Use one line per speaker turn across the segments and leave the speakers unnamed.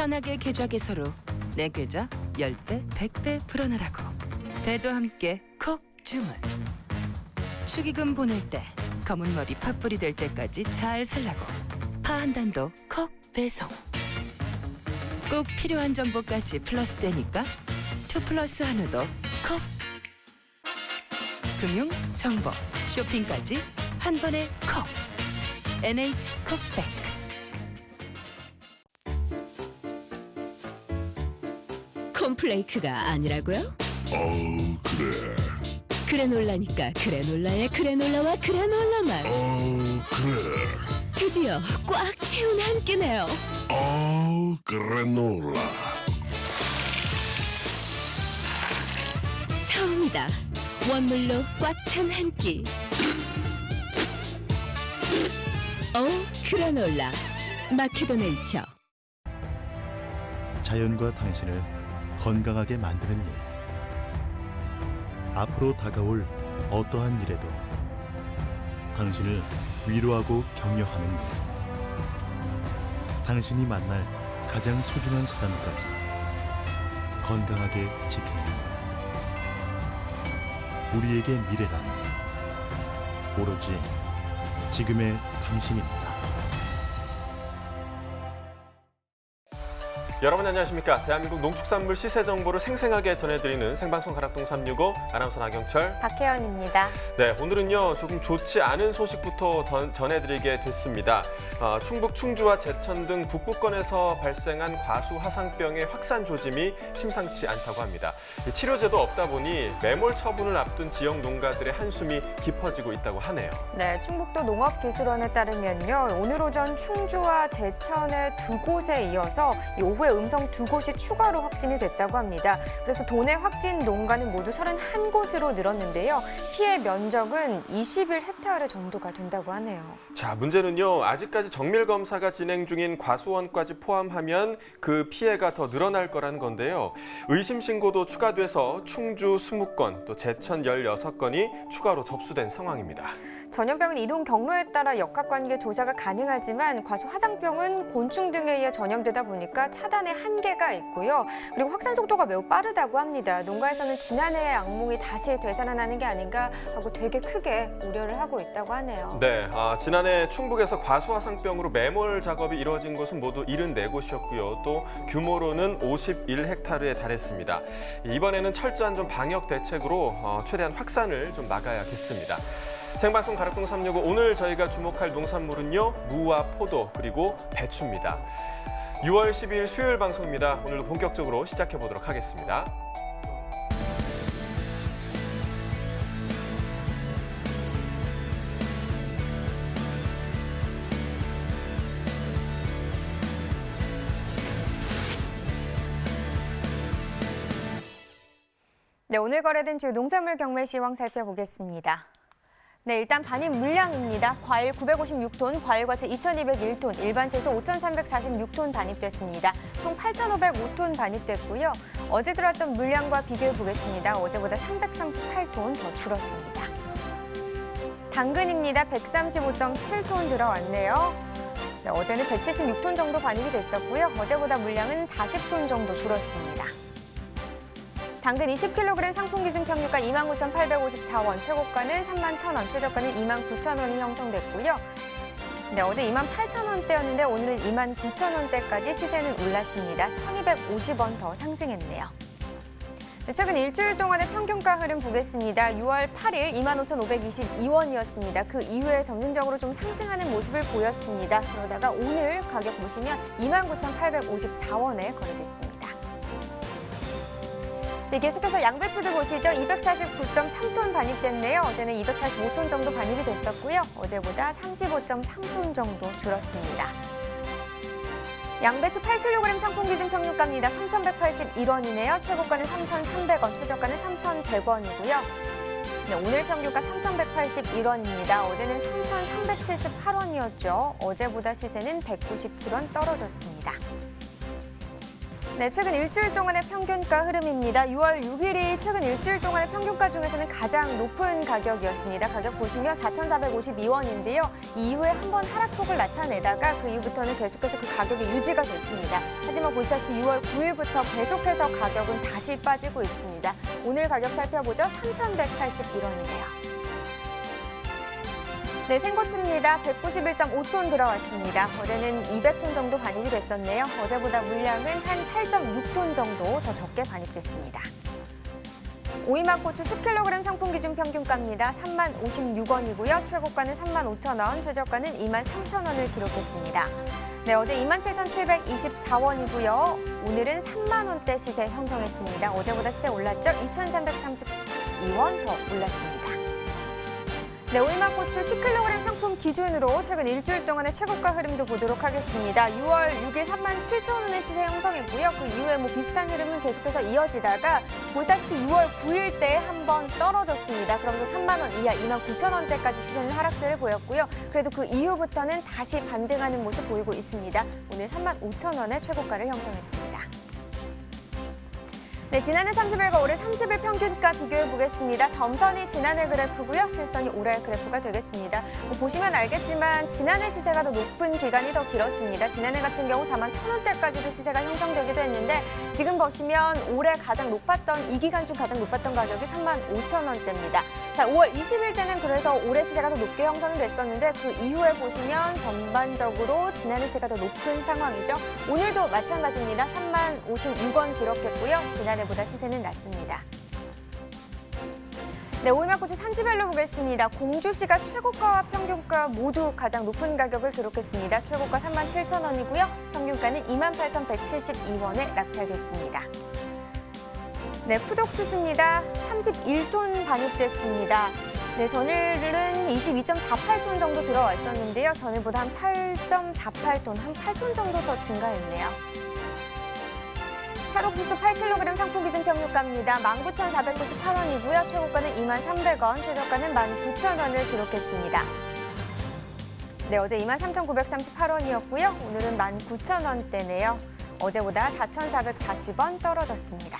편하게 계좌 개설로 내 계좌 10배, 100배 불어넣으라고. 배도 함께 콕 주문. 축의금 보낼 때 검은 머리 팥불이 될 때까지 잘 살라고. 파 한 단도 콕 배송. 꼭 필요한 정보까지 플러스 되니까 2플러스 한우도 콕. 금융, 정보, 쇼핑까지 한 번에 콕. NH콕백.
콤플레이크가 아니라고요?
그래.
그래놀라니까 그래놀라의 그래놀라와 그래놀라만
그래.
드디어 꽉 채운 한 끼네요.
그래놀라.
처음이다. 원물로 꽉 찬 한 끼. 그래놀라 마케도 네이처.
자연과 당신을 건강하게 만드는 일. 앞으로 다가올 어떠한 일에도 당신을 위로하고 격려하는 일. 당신이 만날 가장 소중한 사람까지 건강하게 지키는 일. 우리에게 미래란 오로지 지금의 당신입니다.
여러분 안녕하십니까. 대한민국 농축산물 시세 정보를 생생하게 전해드리는 생방송 가락동 365 아나운서 나경철,
박혜연입니다.
네, 오늘은요 조금 좋지 않은 소식부터 전해드리게 됐습니다. 충북 충주와 제천 등 북부권에서 발생한 과수 화상병의 확산 조짐이 심상치 않다고 합니다. 치료제도 없다 보니 매몰 처분을 앞둔 지역 농가들의 한숨이 깊어지고 있다고 하네요.
네, 충북도 농업기술원에 따르면요, 오늘 오전 충주와 제천의 2곳에 이어서 오후에 음성 2곳이 추가로 확진이 됐다고 합니다. 그래서 도내 확진 농가는 모두 31곳으로 늘었는데요. 피해 면적은 21헥타르 정도가 된다고 하네요.
자, 문제는요. 아직까지 정밀 검사가 진행 중인 과수원까지 포함하면 그 피해가 더 늘어날 거라는 건데요. 의심 신고도 추가돼서 충주 20건, 또 제천 16건이 추가로 접수된 상황입니다.
전염병은 이동 경로에 따라 역학관계 조사가 가능하지만 과수 화상병은 곤충 등에 의해 전염되다 보니까 차단에 한계가 있고요. 그리고 확산 속도가 매우 빠르다고 합니다. 농가에서는 지난해의 악몽이 다시 되살아나는 게 아닌가 하고 되게 크게 우려를 하고 있다고 하네요.
네, 지난해 충북에서 과수 화상병으로 매몰 작업이 이루어진 곳은 모두 74곳이었고요. 또 규모로는 51헥타르에 달했습니다. 이번에는 철저한 좀 방역 대책으로 최대한 확산을 좀 막아야겠습니다. 생방송 가락동 365 오늘 저희가 주목할 농산물은요, 무와 포도 그리고 배추입니다. 6월 12일 수요일 방송입니다. 오늘도 본격적으로 시작해 보도록 하겠습니다.
네, 오늘 거래된 주요 농산물 경매 시황 살펴보겠습니다. 네, 일단 반입 물량입니다. 과일 956톤, 과일과채 2,201톤, 일반 채소 5,346톤 반입됐습니다. 총 8,505톤 반입됐고요. 어제 들어왔던 물량과 비교해 보겠습니다. 어제보다 338톤 더 줄었습니다. 당근입니다. 135.7톤 들어왔네요. 네, 어제는 176톤 정도 반입이 됐었고요. 어제보다 물량은 40톤 정도 줄었습니다. 당근 20kg 상품 기준 평균가 29,854원, 최고가는 31,000원, 최저가는 29,000원이 형성됐고요. 네, 어제 28,000원대였는데 오늘은 29,000원대까지 시세는 올랐습니다. 1,250원 더 상승했네요. 네, 최근 일주일 동안의 평균가 흐름 보겠습니다. 6월 8일 25,522원이었습니다. 그 이후에 점진적으로 좀 상승하는 모습을 보였습니다. 그러다가 오늘 가격 보시면 29,854원에 거래됐습니다. 네, 계속해서 양배추들 보시죠. 249.3톤 반입됐네요. 어제는 285톤 정도 반입이 됐었고요. 어제보다 35.3톤 정도 줄었습니다. 양배추 8kg 상품 기준 평균가입니다. 3,181원이네요. 최고가는 3,300원, 최저가는 3,100원이고요. 네, 오늘 평균가 3,181원입니다. 어제는 3,378원이었죠. 어제보다 시세는 197원 떨어졌습니다. 네, 최근 일주일 동안의 평균가 흐름입니다. 6월 6일이 최근 일주일 동안의 평균가 중에서는 가장 높은 가격이었습니다. 가격 보시면 4,452원인데요. 이후에 한번 하락폭을 나타내다가 그 이후부터는 계속해서 그 가격이 유지가 됐습니다. 하지만 보시다시피 6월 9일부터 계속해서 가격은 다시 빠지고 있습니다. 오늘 가격 살펴보죠. 3,181원이네요. 네, 생고추입니다. 191.5톤 들어왔습니다. 어제는 200톤 정도 반입이 됐었네요. 어제보다 물량은 한 8.6톤 정도 더 적게 반입됐습니다. 오이맛고추 10kg 상품 기준 평균가입니다. 30,056원이고요. 최고가는 35,000원, 최저가는 23,000원을 기록했습니다. 네, 어제 27,724원이고요. 오늘은 3만 원대 시세 형성했습니다. 어제보다 시세 올랐죠? 2,332원 더 올랐습니다. 네, 오이맛고추 10kg 상품 기준으로 최근 일주일 동안의 최고가 흐름도 보도록 하겠습니다. 6월 6일 37,000원의 시세 형성했고요. 그 이후에 비슷한 흐름은 계속해서 이어지다가 보시다시피 6월 9일 때 한번 떨어졌습니다. 그러면서 3만 원 이하 29,000원대까지 시세는 하락세를 보였고요. 그래도 그 이후부터는 다시 반등하는 모습 보이고 있습니다. 오늘 35,000원의 최고가를 형성했습니다. 네, 지난해 30일과 올해 30일 평균가 비교해 보겠습니다. 점선이 지난해 그래프고요. 실선이 올해 그래프가 되겠습니다. 보시면 알겠지만 지난해 시세가 더 높은 기간이 더 길었습니다. 지난해 같은 경우 41,000원대까지도 시세가 형성되기도 했는데 지금 보시면 올해 가장 높았던 이 기간 중 가장 높았던 가격이 35,000원대입니다. 자, 5월 20일 때는 그래서 올해 시세가 더 높게 형성이 됐었는데 그 이후에 보시면 전반적으로 지난해 시세가 더 높은 상황이죠. 오늘도 마찬가지입니다. 30,056원 기록했고요. 지난해보다 시세는 낮습니다. 네, 오이맛고추 산지별로 보겠습니다. 공주시가 최고가와 평균가 모두 가장 높은 가격을 기록했습니다. 최고가 37,000원이고요. 평균가는 28,172원에 낙찰됐습니다. 네, 푸독수수입니다. 31톤 반입됐습니다. 네, 전일은 22.48톤 정도 들어왔었는데요. 전일보다 한 8.48톤, 한 8톤 정도 더 증가했네요. 찰옥수수 8kg 상품 기준 평균가입니다. 19,498원이고요. 최고가는 23,300원, 최저가는 19,000원을 기록했습니다. 네, 어제 23,938원이었고요. 오늘은 19,000원대네요. 어제보다 4,440원 떨어졌습니다.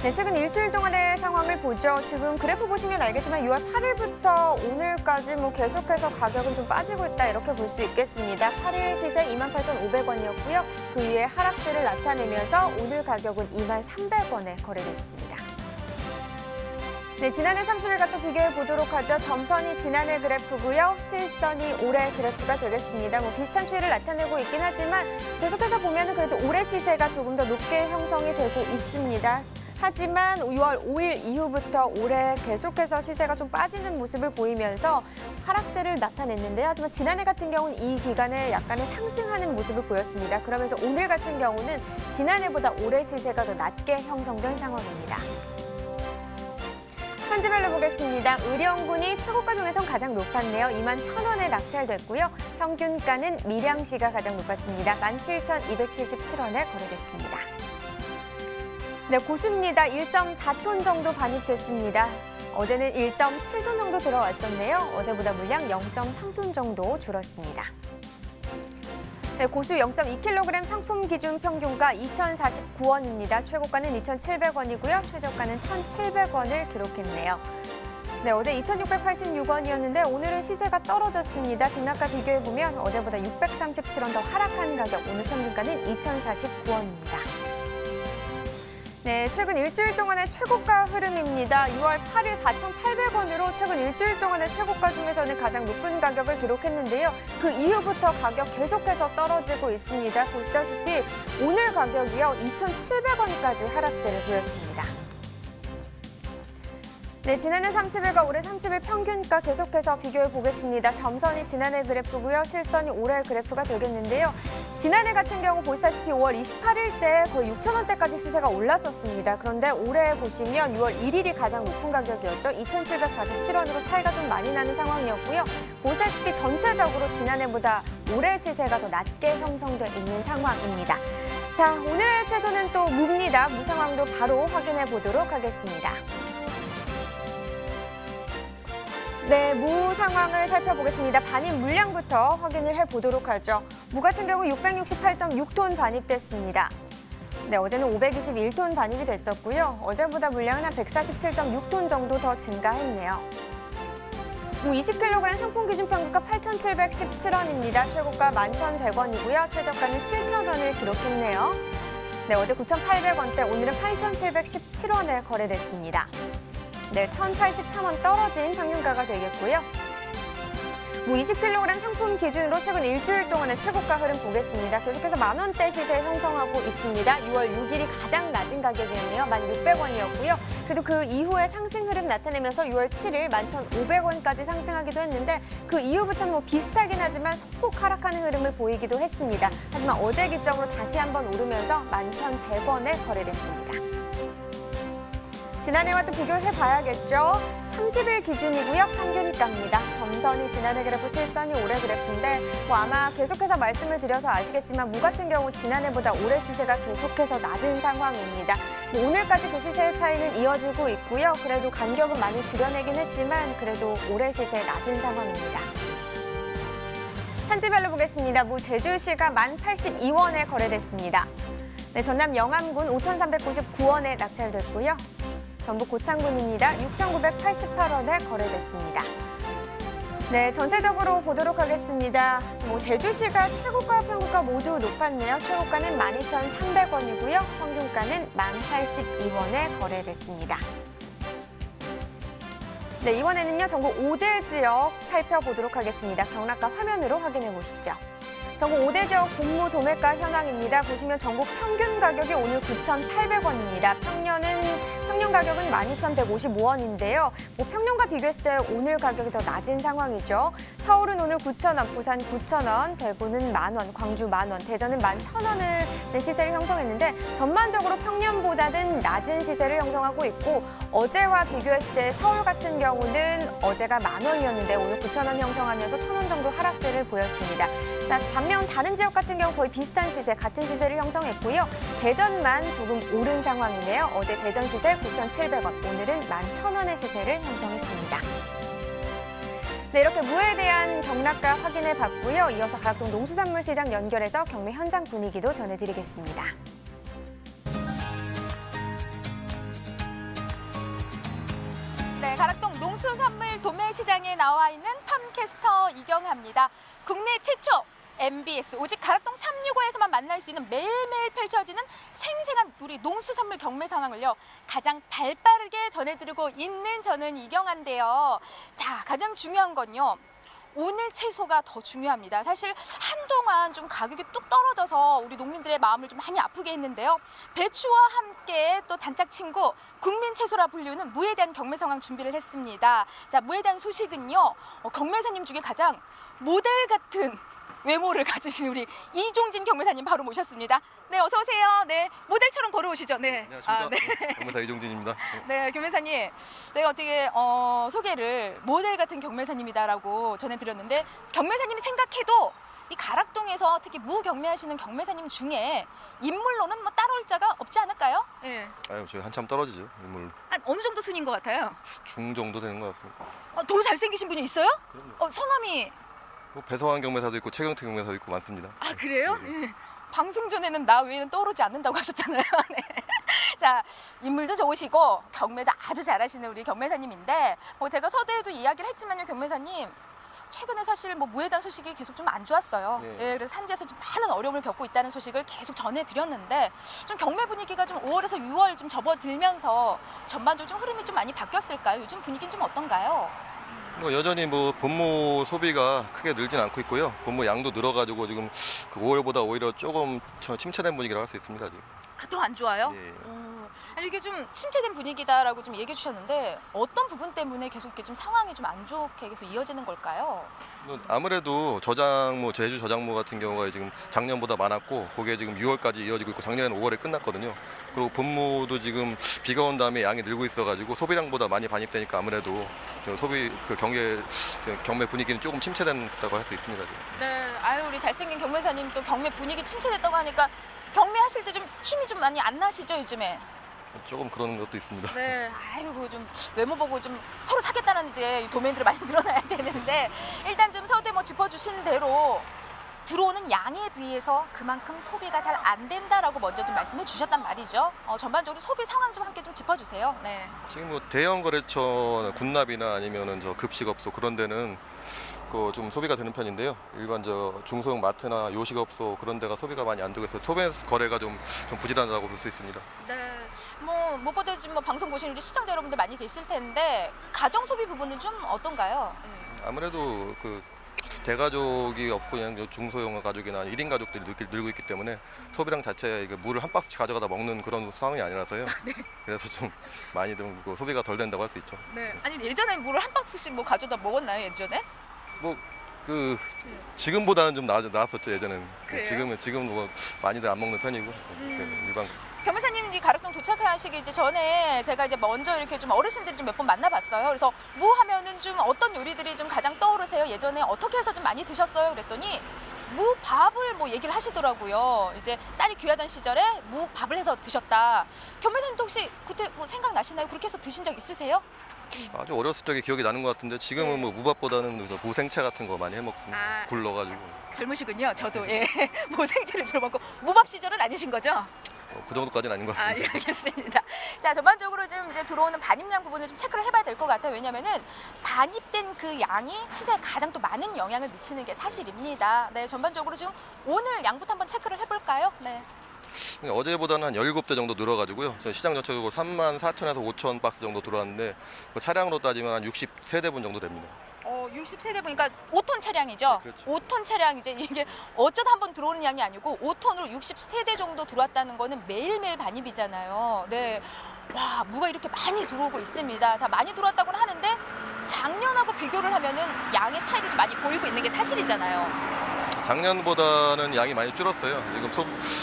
네, 최근 일주일 동안의 상황을 보죠. 지금 그래프 보시면 알겠지만 6월 8일부터 오늘까지 계속해서 가격은 좀 빠지고 있다 이렇게 볼 수 있겠습니다. 8일 시세 28,500원이었고요. 그 이후에 하락세를 나타내면서 오늘 가격은 23,300원에 거래됐습니다. 네, 지난해 30일과 또 비교해 보도록 하죠. 점선이 지난해 그래프고요. 실선이 올해 그래프가 되겠습니다. 비슷한 추이를 나타내고 있긴 하지만 계속해서 보면은 그래도 올해 시세가 조금 더 높게 형성이 되고 있습니다. 하지만 6월 5일 이후부터 올해 계속해서 시세가 좀 빠지는 모습을 보이면서 하락세를 나타냈는데요. 하지만 지난해 같은 경우는 이 기간에 약간의 상승하는 모습을 보였습니다. 그러면서 오늘 같은 경우는 지난해보다 올해 시세가 더 낮게 형성된 상황입니다. 산지별로 보겠습니다. 의령군이 최고가 중에선 가장 높았네요. 21,000원에 낙찰됐고요. 평균가는 밀양시가 가장 높았습니다. 17,277원에 거래됐습니다. 네, 고수입니다. 1.4톤 정도 반입됐습니다. 어제는 1.7톤 정도 들어왔었네요. 어제보다 물량 0.3톤 정도 줄었습니다. 네, 고수 0.2kg 상품 기준 평균가 2,049원입니다. 최고가는 2,700원이고요. 최저가는 1,700원을 기록했네요. 네, 어제 2,686원이었는데 오늘은 시세가 떨어졌습니다. 등락과 비교해보면 어제보다 637원 더 하락한 가격, 오늘 평균가는 2,049원입니다. 네, 최근 일주일 동안의 최고가 흐름입니다. 6월 8일 4,800원으로 최근 일주일 동안의 최고가 중에서는 가장 높은 가격을 기록했는데요. 그 이후부터 가격 계속해서 떨어지고 있습니다. 보시다시피 오늘 가격이요, 2,700원까지 하락세를 보였습니다. 네, 지난해 30일과 올해 30일 평균가 계속해서 비교해 보겠습니다. 점선이 지난해 그래프고요. 실선이 올해 그래프가 되겠는데요. 지난해 같은 경우 보시다시피 5월 28일 때 거의 6,000원대까지 시세가 올랐었습니다. 그런데 올해 보시면 6월 1일이 가장 높은 가격이었죠. 2,747원으로 차이가 좀 많이 나는 상황이었고요. 보시다시피 전체적으로 지난해보다 올해 시세가 더 낮게 형성돼 있는 상황입니다. 자, 오늘의 채소는 또 무입니다. 무 상황도 바로 확인해 보도록 하겠습니다. 네, 무 상황을 살펴보겠습니다. 반입 물량부터 확인을 해보도록 하죠. 무 같은 경우 668.6톤 반입됐습니다. 네, 어제는 521톤 반입이 됐었고요. 어제보다 물량은 한 147.6톤 정도 더 증가했네요. 무 20kg 상품 기준 평균가 8,717원입니다. 최고가 11,100원이고요. 최저가는 7,000원을 기록했네요. 네, 어제 9,800원대, 오늘은 8,717원에 거래됐습니다. 네, 1,083원 떨어진 평균가가 되겠고요. 무 20kg 상품 기준으로 최근 일주일 동안의 최고가 흐름 보겠습니다. 계속해서 만원대 시세 형성하고 있습니다. 6월 6일이 가장 낮은 가격이었네요. 1,600원이었고요. 그래도 그 이후에 상승 흐름 나타내면서 6월 7일 11,500원까지 상승하기도 했는데 그 이후부터는 뭐 비슷하긴 하지만 소폭 하락하는 흐름을 보이기도 했습니다. 하지만 어제 기점으로 다시 한번 오르면서 11,100원에 거래됐습니다. 지난해와 또 비교해 봐야겠죠. 30일 기준이고요. 평균가입니다. 점선이 지난해 그래프, 실선이 올해 그래프인데 아마 계속해서 말씀을 드려서 아시겠지만 무 같은 경우 지난해보다 올해 시세가 계속해서 낮은 상황입니다. 오늘까지 그 시세의 차이는 이어지고 있고요. 그래도 간격은 많이 줄여내긴 했지만 그래도 올해 시세 낮은 상황입니다. 산지별로 보겠습니다. 무 제주시가 1,082원에 거래됐습니다. 네, 전남 영암군 5,399원에 낙찰됐고요. 전북 고창군입니다. 6,988원에 거래됐습니다. 네, 전체적으로 보도록 하겠습니다. 제주시가 최고가, 평균가 모두 높았네요. 최고가는 12,300원이고요. 평균가는 1,082원에 거래됐습니다. 네, 이번에는요, 전국 5대 지역 살펴보도록 하겠습니다. 경락가 화면으로 확인해 보시죠. 전국 5대 지역 공무 도매가 현황입니다. 보시면 전국 평균 가격이 오늘 9,800원입니다. 평년 가격은 12,155원인데요. 평년과 비교했을 때 오늘 가격이 더 낮은 상황이죠. 서울은 오늘 9,000원, 부산 9,000원, 대구는 10,000원, 광주 10,000원, 대전은 11,000원을 시세를 형성했는데 전반적으로 평년보다는 낮은 시세를 형성하고 있고 어제와 비교했을 때 서울 같은 경우는 어제가 10,000원이었는데 오늘 9,000원 형성하면서 1,000원 정도 하락세를 보였습니다. 반면 다른 지역 같은 경우 거의 비슷한 시세, 같은 시세를 형성했고요. 대전만 조금 오른 상황이네요. 어제 대전 시세 9,700원, 오늘은 11,000원의 시세를 형성했습니다. 네, 이렇게 무에 대한 경락가 확인해 봤고요. 이어서 가락동 농수산물시장 연결해서 경매 현장 분위기도 전해드리겠습니다.
네, 가락동 농수산물 도매시장에 나와 있는 팜캐스터 이경하입니다. 국내 최초 MBS 오직 가락동 365에서만 만날 수 있는 매일매일 펼쳐지는 생생한 우리 농수산물 경매 상황을요 가장 발빠르게 전해드리고 있는 저는 이경한데요. 자, 가장 중요한 건요. 오늘 채소가 더 중요합니다. 사실 한동안 좀 가격이 뚝 떨어져서 우리 농민들의 마음을 좀 많이 아프게 했는데요. 배추와 함께 또 단짝 친구 국민 채소라 불리우는 무에 대한 경매 상황 준비를 했습니다. 자, 무에 대한 소식은요. 경매사님 중에 가장 모델 같은 외모를 가지신 우리 이종진 경매사님 바로 모셨습니다. 네, 어서 오세요. 네, 모델처럼 걸어오시죠. 네.
안녕하십니까.
네.
경매사 이종진입니다.
네, 경매사님. 제가 어떻게 소개를 모델 같은 경매사님이다라고 전해드렸는데 경매사님이 생각해도 이 가락동에서 특히 무 경매하시는 경매사님 중에 인물로는 뭐 따라올 자가 없지 않을까요? 네.
아유, 저희 한참 떨어지죠. 인물
한 어느 정도 순인 것 같아요?
중 정도 되는 것 같습니다.
더 잘생기신 분이 있어요?
그럼요.
성함이?
뭐 배성환 경매사도 있고 최경태 경매사도 있고 많습니다.
아, 그래요?
네, 네.
네. 방송 전에는 나 외에는 떠오르지 않는다고 하셨잖아요. 네. 자, 인물도 좋으시고 경매도 아주 잘하시는 우리 경매사님인데 제가 서두에도 이야기를 했지만요, 경매사님. 최근에 사실 무에 대한 소식이 계속 좀 안 좋았어요.
네.
예, 그래서 산지에서 좀 많은 어려움을 겪고 있다는 소식을 계속 전해드렸는데 좀 경매 분위기가 좀 5월에서 6월 좀 접어들면서 전반적으로 좀 흐름이 좀 많이 바뀌었을까요? 요즘 분위기는 좀 어떤가요?
여전히 분무 소비가 크게 늘진 않고 있고요. 분무 양도 늘어가지고 지금 그 5월보다 오히려 조금 침체된 분위기라고 할 수 있습니다. 지금.
더 안 좋아요?
예.
아니, 이게 좀 침체된 분위기다라고 좀 얘기해 주셨는데 어떤 부분 때문에 계속 이렇게 좀 상황이 좀 안 좋게 계속 이어지는 걸까요?
아무래도 저장무, 제주 저장무 같은 경우가 지금 작년보다 많았고 그게 지금 6월까지 이어지고 있고 작년에는 5월에 끝났거든요. 그리고 분무도 지금 비가 온 다음에 양이 늘고 있어가지고 소비량보다 많이 반입되니까 아무래도 경매 분위기는 조금 침체된다고 할 수 있습니다. 지금.
네, 아유, 우리 잘생긴 경매사님 또 경매 분위기 침체됐다고 하니까 경매하실 때 좀 힘이 좀 많이 안 나시죠, 요즘에?
조금 그런 것도 있습니다.
네, 아이고 좀 외모 보고 좀 서로 사겠다는 이제 도메인들이 많이 늘어나야 되는데 일단 좀 서두에 짚어주신 대로 들어오는 양에 비해서 그만큼 소비가 잘 안 된다라고 먼저 좀 말씀해 주셨단 말이죠. 전반적으로 소비 상황 좀 함께 좀 짚어주세요. 네.
지금 뭐 대형 거래처 군납이나 아니면은 저 급식업소 그런 데는 그 좀 소비가 되는 편인데요. 일반 저 중소형 마트나 요식업소 그런 데가 소비가 많이 안 되고 있어서 소매 거래가 좀 부진하다고 볼 수 있습니다.
네. 뭐 무엇보다 지금 뭐 방송 보시는 우리 시청자 여러분들 많이 계실 텐데 가정 소비 부분은 좀 어떤가요?
아무래도 그 대가족이 없고 그냥 중소형 가족이나 1인 가족들이 늘고 있기 때문에 소비량 자체에 이게 물을 한 박스씩 가져가다 먹는 그런 상황이 아니라서요.
네.
그래서 좀 많이 좀 소비가 덜 된다고 할 수 있죠.
네. 아니 예전에 물을 한 박스씩 뭐 가져다 먹었나요 예전에?
뭐 그 지금보다는 좀 나았었죠 예전에는.
그래요?
지금 뭐 많이들 안 먹는 편이고 일반.
변호사님 이 가락동 도착하시기 전에 제가 이제 먼저 이렇게 좀 어르신들이 좀 몇 번 만나봤어요. 그래서 무 하면은 좀 어떤 요리들이 좀 가장 떠오르세요? 예전에 어떻게 해서 좀 많이 드셨어요? 그랬더니 무밥을 뭐 얘기를 하시더라고요. 이제 쌀이 귀하던 시절에 무밥을 해서 드셨다. 변호사님도 혹시 그때 뭐 생각나시나요? 그렇게 해서 드신 적 있으세요?
아주 어렸을 적에 기억이 나는 것 같은데 지금은
네.
뭐 무밥보다는 무생채 같은 거 많이 해 먹습니다.
아.
굴러가지고.
젊으시군요. 저도 예. 뭐 생채를 주로 먹고 무밥 시절은 아니신 거죠?
그 정도까지는 아닌 것
아,
같습니다.
예, 알겠습니다. 자, 전반적으로 좀 이제 들어오는 반입량 부분을 좀 체크를 해봐야 될 것 같아요. 왜냐면은 반입된 그 양이 시세에 가장 또 많은 영향을 미치는 게 사실입니다. 네, 전반적으로 지금 오늘 양부터 한번 체크를 해볼까요? 네.
어제보다는 한 17대 정도 늘어가지고요. 저희 시장 전체적으로 34,000에서 5,000 박스 정도 들어왔는데 그 차량으로 따지면 한 60세대분 정도 됩니다.
60세대 보니까 5톤 차량이죠.
네, 그렇죠.
5톤 차량 이제 이게 어쩌다 한번 들어오는 양이 아니고 5톤으로 60세대 정도 들어왔다는 거는 매일매일 반입이잖아요. 네. 와, 무가 이렇게 많이 들어오고 있습니다. 자, 많이 들어왔다고는 하는데 작년하고 비교를 하면은 양의 차이를 좀 많이 보이고 있는 게 사실이잖아요.
작년보다는 양이 많이 줄었어요. 지금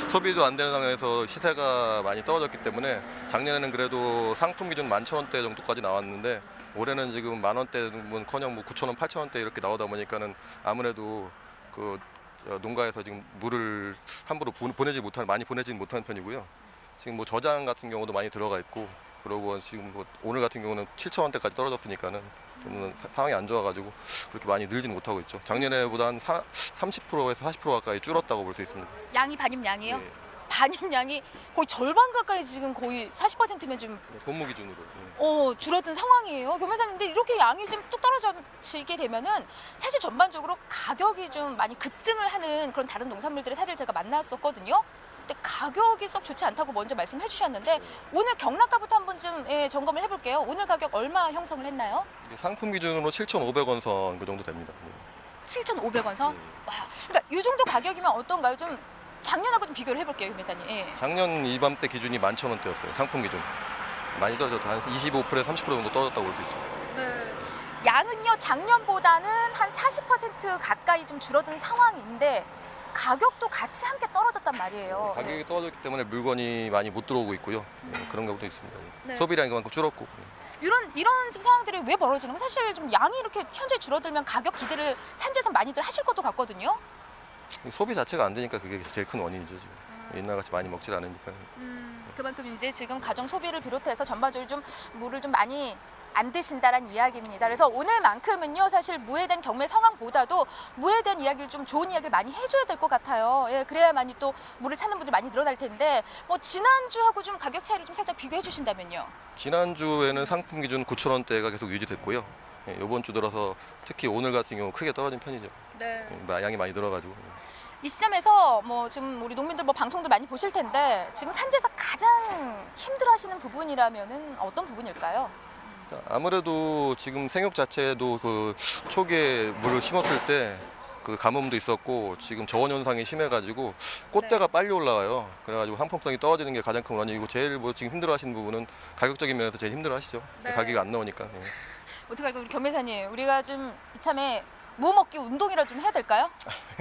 소비도 안 되는 상황에서 시세가 많이 떨어졌기 때문에 작년에는 그래도 상품 기준 11,000원대 정도까지 나왔는데 올해는 지금 10,000원대는커녕 뭐 9,000원, 8,000원대 이렇게 나오다 보니까는 아무래도 그 농가에서 지금 물을 함부로 많이 보내지는 못하는 편이고요. 지금 뭐 저장 같은 경우도 많이 들어가 있고 그리고 지금 뭐 오늘 같은 경우는 7,000원대까지 떨어졌으니까는 좀 상황이 안 좋아가지고 그렇게 많이 늘지는 못하고 있죠. 작년에보다 한 30%에서 40% 가까이 줄었다고 볼 수 있습니다.
양이 반입량이요?
네.
반입량이 거의 절반 가까이 지금 거의 40%면 지금
본무 기준으로.
줄어든 상황이에요. 교매사님인데 이렇게 양이 좀 뚝 떨어지게 되면은 사실 전반적으로 가격이 좀 많이 급등을 하는 그런 다른 농산물들의 사례를 제가 만났었거든요. 근데 가격이 썩 좋지 않다고 먼저 말씀해 주셨는데 오늘 경락가부터 한번 좀 점검을 해볼게요. 오늘 가격 얼마 형성을 했나요?
상품 기준으로 7,500원 선 그 정도 됩니다.
7,500원 선?
네.
와, 그러니까 이 정도 가격이면 어떤가요? 좀 작년하고 좀 비교를 해볼게요, 교매사님. 예.
작년 이맘때 기준이 11,000원대였어요. 상품 기준. 많이 떨어졌죠. 한 25%에서 30% 정도 떨어졌다고 볼 수 있죠.
양은요, 작년보다는 한 40% 가까이 좀 줄어든 상황인데 가격도 같이 함께 떨어졌단 말이에요.
가격이 떨어졌기 때문에 물건이 많이 못 들어오고 있고요. 그런 경우도 있습니다.
네.
소비량이 그만큼 줄었고.
이런 지금 상황들이 왜 벌어지는 거예요? 사실 좀 양이 이렇게 현재 줄어들면 가격 기대를 산지에서 많이들 하실 것도 같거든요.
소비 자체가 안 되니까 그게 제일 큰 원인이죠. 지금. 옛날같이 많이 먹질 않으니까.
그만큼 이제 지금 가정 소비를 비롯해서 전반적으로 좀 물을 좀 많이 안 드신다라는 이야기입니다. 그래서 오늘만큼은요, 사실 무에 대한 경매 상황보다도 무에 대한 이야기를 좀 좋은 이야기를 많이 해줘야 될 것 같아요. 예, 그래야만이 또 무를 찾는 분들 많이 늘어날 텐데 뭐 지난주하고 좀 가격 차이를 좀 살짝 비교해 주신다면요.
지난주에는 상품 기준 9,000원대가 계속 유지됐고요. 이번 주 들어서 특히 오늘 같은 경우 크게 떨어진 편이죠.
네.
양이 많이 들어가지고.
이 시점에서 뭐 지금 우리 농민들 뭐 방송들 많이 보실 텐데 지금 산지에서 가장 힘들어하시는 부분이라면은 어떤 부분일까요?
아무래도 지금 생육 자체도 그 초기에 물을 심었을 때 그 가뭄도 있었고 지금 저온 현상이 심해가지고 꽃대가 빨리 올라와요. 그래가지고 상품성이 떨어지는 게 가장 큰 원인이고 제일 뭐 지금 힘들어하시는 부분은 가격적인 면에서 제일 힘들어하시죠.
네.
가격이 안 나오니까.
어떡할까요, 우리 겸매사님? 우리가 좀 이참에 무 먹기 운동이라 좀 해야 될까요?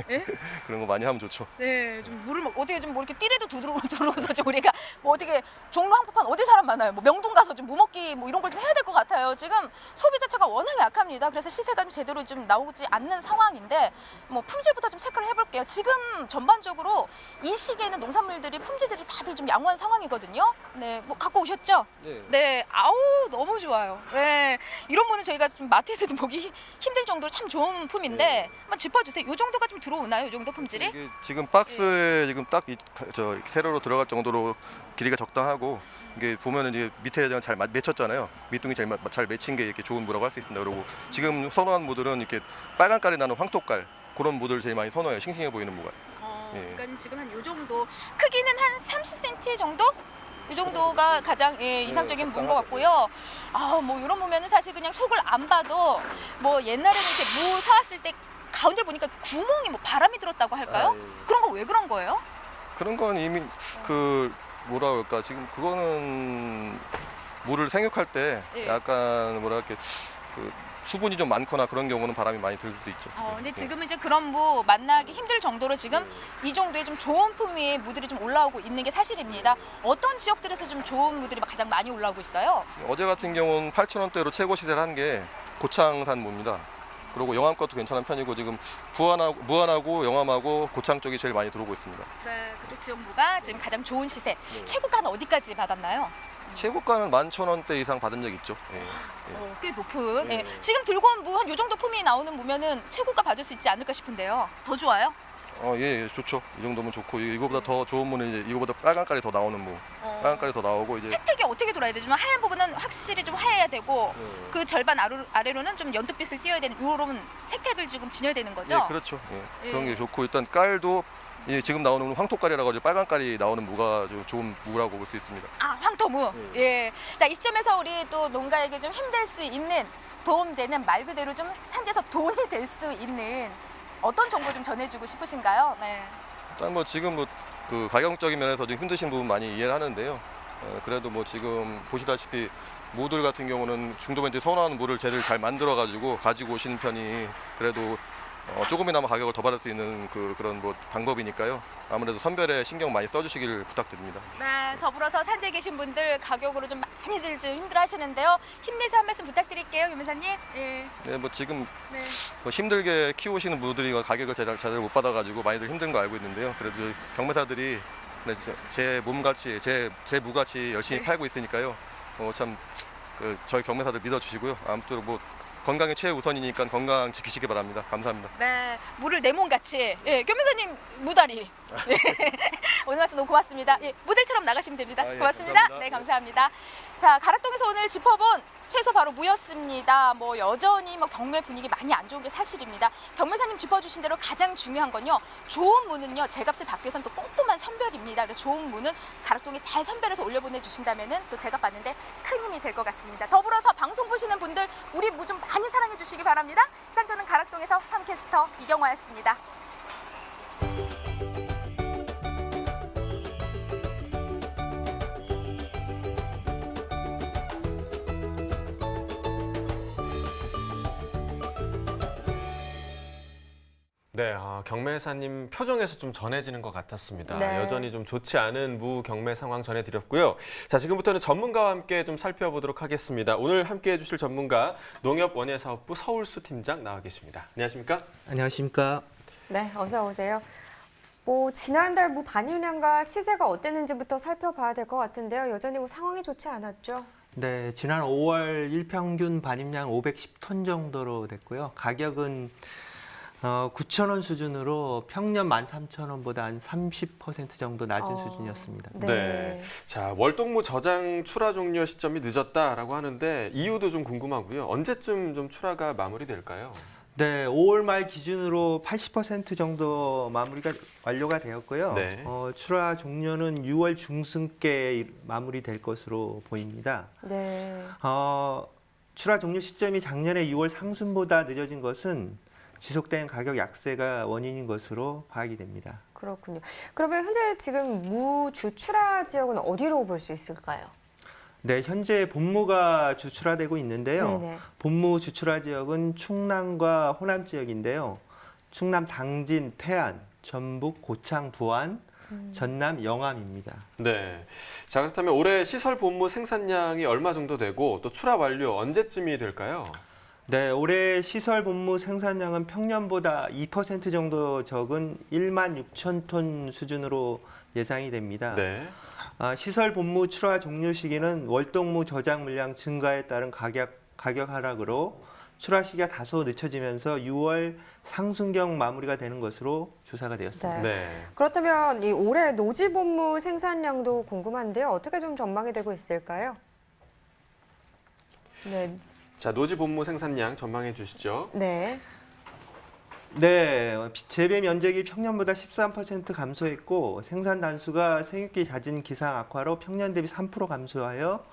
예?
그런 거 많이 하면 좋죠.
네, 좀 물을 어떻게 좀 뭐 이렇게 띠레도 두드러워서 좀 우리가 뭐 어떻게 종로 한복판 어디 사람 많아요? 뭐 명동 가서 좀 무 먹기 뭐 이런 걸 좀 해야 될 것 같아요. 지금 소비 자체가 워낙에 약합니다. 그래서 시세가 좀 제대로 좀 나오지 않는 상황인데 뭐 품질부터 좀 체크를 해볼게요. 지금 전반적으로 이 시기에는 농산물들이 품질들이 다들 좀 양호한 상황이거든요. 네, 뭐 갖고 오셨죠? 네, 아우 너무 좋아요. 네, 이런 거는 저희가 좀 마트에서도 보기 힘들 정도로 참 좋은 품인데 한번 짚어주세요. 이 정도가 좀 들어오나요? 이 정도 품질이?
이게 지금 박스에 지금 딱 저 세로로 들어갈 정도로 길이가 적당하고 이게 보면은 이제 밑에 잘 맺혔잖아요. 밑둥이 잘 맺힌 게 이렇게 좋은 무라고 할 수 있습니다. 그리고 지금 선호한 무들은 이렇게 빨간 깔이 나는 황토깔 그런 무들 제일 많이 선호해요. 싱싱해 보이는 무가.
그러니까 지금 한 요 정도 크기는 한 30cm 정도? 이 정도가 가장 이상적인 무인 것 같고요. 아, 뭐 이런 무면은 사실 그냥 속을 안 봐도 뭐 옛날에는 이렇게 무 사왔을 때 가운데를 보니까 구멍이 뭐 바람이 들었다고 할까요? 그런 거 왜 그런 거예요?
그런 건 이미 그 뭐라 그럴까 지금 그거는 물을 생육할 때 약간 뭐라 할게 그 수분이 좀 많거나 그런 경우는 바람이 많이 들 수도 있죠.
근데 지금은 이제 그런 무 만나기 힘들 정도로 지금 이 정도의 좀 좋은 품위의 무들이 좀 올라오고 있는 게 사실입니다. 어떤 지역들에서 좀 좋은 무들이 가장 많이 올라오고 있어요?
어제 같은 경우는 8,000원대로 최고 시세를 한 게 고창산 무입니다. 그리고 영암 것도 괜찮은 편이고 지금 무안하고 영암하고 고창 쪽이 제일 많이 들어오고 있습니다.
네, 그쪽 지역 무가 지금 가장 좋은 시세. 최고가는 어디까지 받았나요?
최고가는 11,000원대 이상 받은 적 있죠.
꽤 높은. 지금 들고 온 무 한 요 정도 품이 나오는 무면은 최고가 받을 수 있지 않을까 싶은데요. 더 좋아요?
예, 좋죠. 이 정도면 좋고 이거보다 더 좋은 무는 이제 이거보다 빨간 깔이 더 나오는 무. 빨간 깔이 더 나오고 이제
색택이 어떻게 돌아야 되죠? 하얀 부분은 확실히 좀 하얘야 되고 그 절반 아래로는 좀 연두빛을 띄어야 되는 이런 색택을 지금 지녀야 되는 거죠?
예, 그렇죠. 그런 게 좋고 일단 깔도 지금 나오는 황토깔이라고 하죠. 빨간 깔이 나오는 무가 좀 좋은 무라고 볼 수 있습니다.
아, 황토무. 예. 자, 이 시점에서 우리 또 농가에게 좀 힘들 수 있는 도움되는 말 그대로 좀 산지에서 돈이 될 수 있는 어떤 정보 좀 전해주고 싶으신가요? 네.
일단 뭐 지금 뭐 그 가격적인 면에서 좀 힘드신 부분 많이 이해를 하는데요. 그래도 뭐 지금 보시다시피 무들 같은 경우는 중도면들이 선호하는 무를 제일 잘 만들어 가지고 오시는 편이 그래도 조금이나마 가격을 더 받을 수 있는 그런 뭐 방법이니까요. 아무래도 선별에 신경 많이 써주시길 부탁드립니다.
네, 더불어서 산지에 계신 분들 가격으로 좀 많이들 좀 힘들어하시는데요. 힘내서 한 말씀 부탁드릴게요, 유민사님. 예.
네, 뭐 지금
네.
뭐 힘들게 키우시는 무들이 가격을 제대로 못 받아가지고 많이들 힘든 거 알고 있는데요. 그래도 경매사들이 제 몸같이 제 무같이 열심히 팔고 있으니까요. 참 저희 경매사들 믿어주시고요. 아무쪼록 뭐 건강이 최우선이니까 건강 지키시기 바랍니다. 감사합니다.
네, 무를 내 몸같이. 예, 교민사님 무다리. 예, 오늘 말씀 너무 고맙습니다. 예, 모델처럼 나가시면 됩니다.
예,
고맙습니다.
감사합니다.
네, 감사합니다. 자, 가락동에서 오늘 짚어본 채소 바로 무였습니다. 뭐 여전히 뭐 경매 분위기 많이 안 좋은 게 사실입니다. 경매사님 짚어주신 대로 가장 중요한 건요. 좋은 무는요. 제 값을 받기 위해서는 또 꼼꼼한 선별입니다. 그래서 좋은 무는 가락동에 잘 선별해서 올려보내주신다면은 또 제가 받는데 큰 힘이 될 것 같습니다. 더불어서 방송 보시는 분들 우리 무 좀 많이 사랑해 주시기 바랍니다. 이상 저는 가락동에서 팜캐스터 이경화였습니다.
네, 경매사님 표정에서 좀 전해지는 것 같았습니다.
네.
여전히 좀 좋지 않은 무 경매 상황 전해드렸고요. 자, 지금부터는 전문가와 함께 좀 살펴보도록 하겠습니다. 오늘 함께해 주실 전문가 농협원예사업부 서울수 팀장 나와 계십니다. 안녕하십니까?
안녕하십니까?
네, 어서 오세요. 뭐 지난달 무 반입량과 시세가 어땠는지부터 살펴봐야 될 것 같은데요. 여전히 뭐 상황이 좋지 않았죠?
네, 지난 5월 일평균 반입량 510톤 정도로 됐고요. 가격은 9,000원 수준으로 평년 13,000원보다 한 30% 정도 낮은 수준이었습니다.
네. 자, 월동무 저장 출하 종료 시점이 늦었다라고 하는데 이유도 좀 궁금하고요. 언제쯤 좀 출하가 마무리될까요?
네, 5월 말 기준으로 80% 정도 마무리가 완료가 되었고요.
네.
출하 종료는 6월 중순께 마무리될 것으로 보입니다.
네.
출하 종료 시점이 작년에 6월 상순보다 늦어진 것은 지속된 가격 약세가 원인인 것으로 파악이 됩니다.
그렇군요. 그러면 현재 지금 무 주출하 지역은 어디로 볼 수 있을까요?
네, 현재 본무가 주출하되고 있는데요.
네네.
본무 주출하 지역은 충남과 호남 지역인데요. 충남 당진, 태안, 전북, 고창, 부안, 전남, 영암입니다.
네. 자, 그렇다면 올해 시설 본무 생산량이 얼마 정도 되고 또 출하 완료 언제쯤이 될까요?
네, 올해 시설 본무 생산량은 평년보다 2% 정도 적은 1만 6천 톤 수준으로 예상이 됩니다.
네.
시설 본무 출하 종료 시기는 월동무 저장 물량 증가에 따른 가격 하락으로 출하 시기가 다소 늦춰지면서 6월 상순경 마무리가 되는 것으로 조사가 되었습니다.
네.
그렇다면 이 올해 노지 본무 생산량도 궁금한데요. 어떻게 좀 전망이 되고 있을까요? 네.
자, 노지 본무 생산량 전망해 주시죠.
네.
네, 재배 면적이 평년보다 13% 감소했고 생산 단수가 생육기 잦은 기상 악화로 평년 대비 3% 감소하여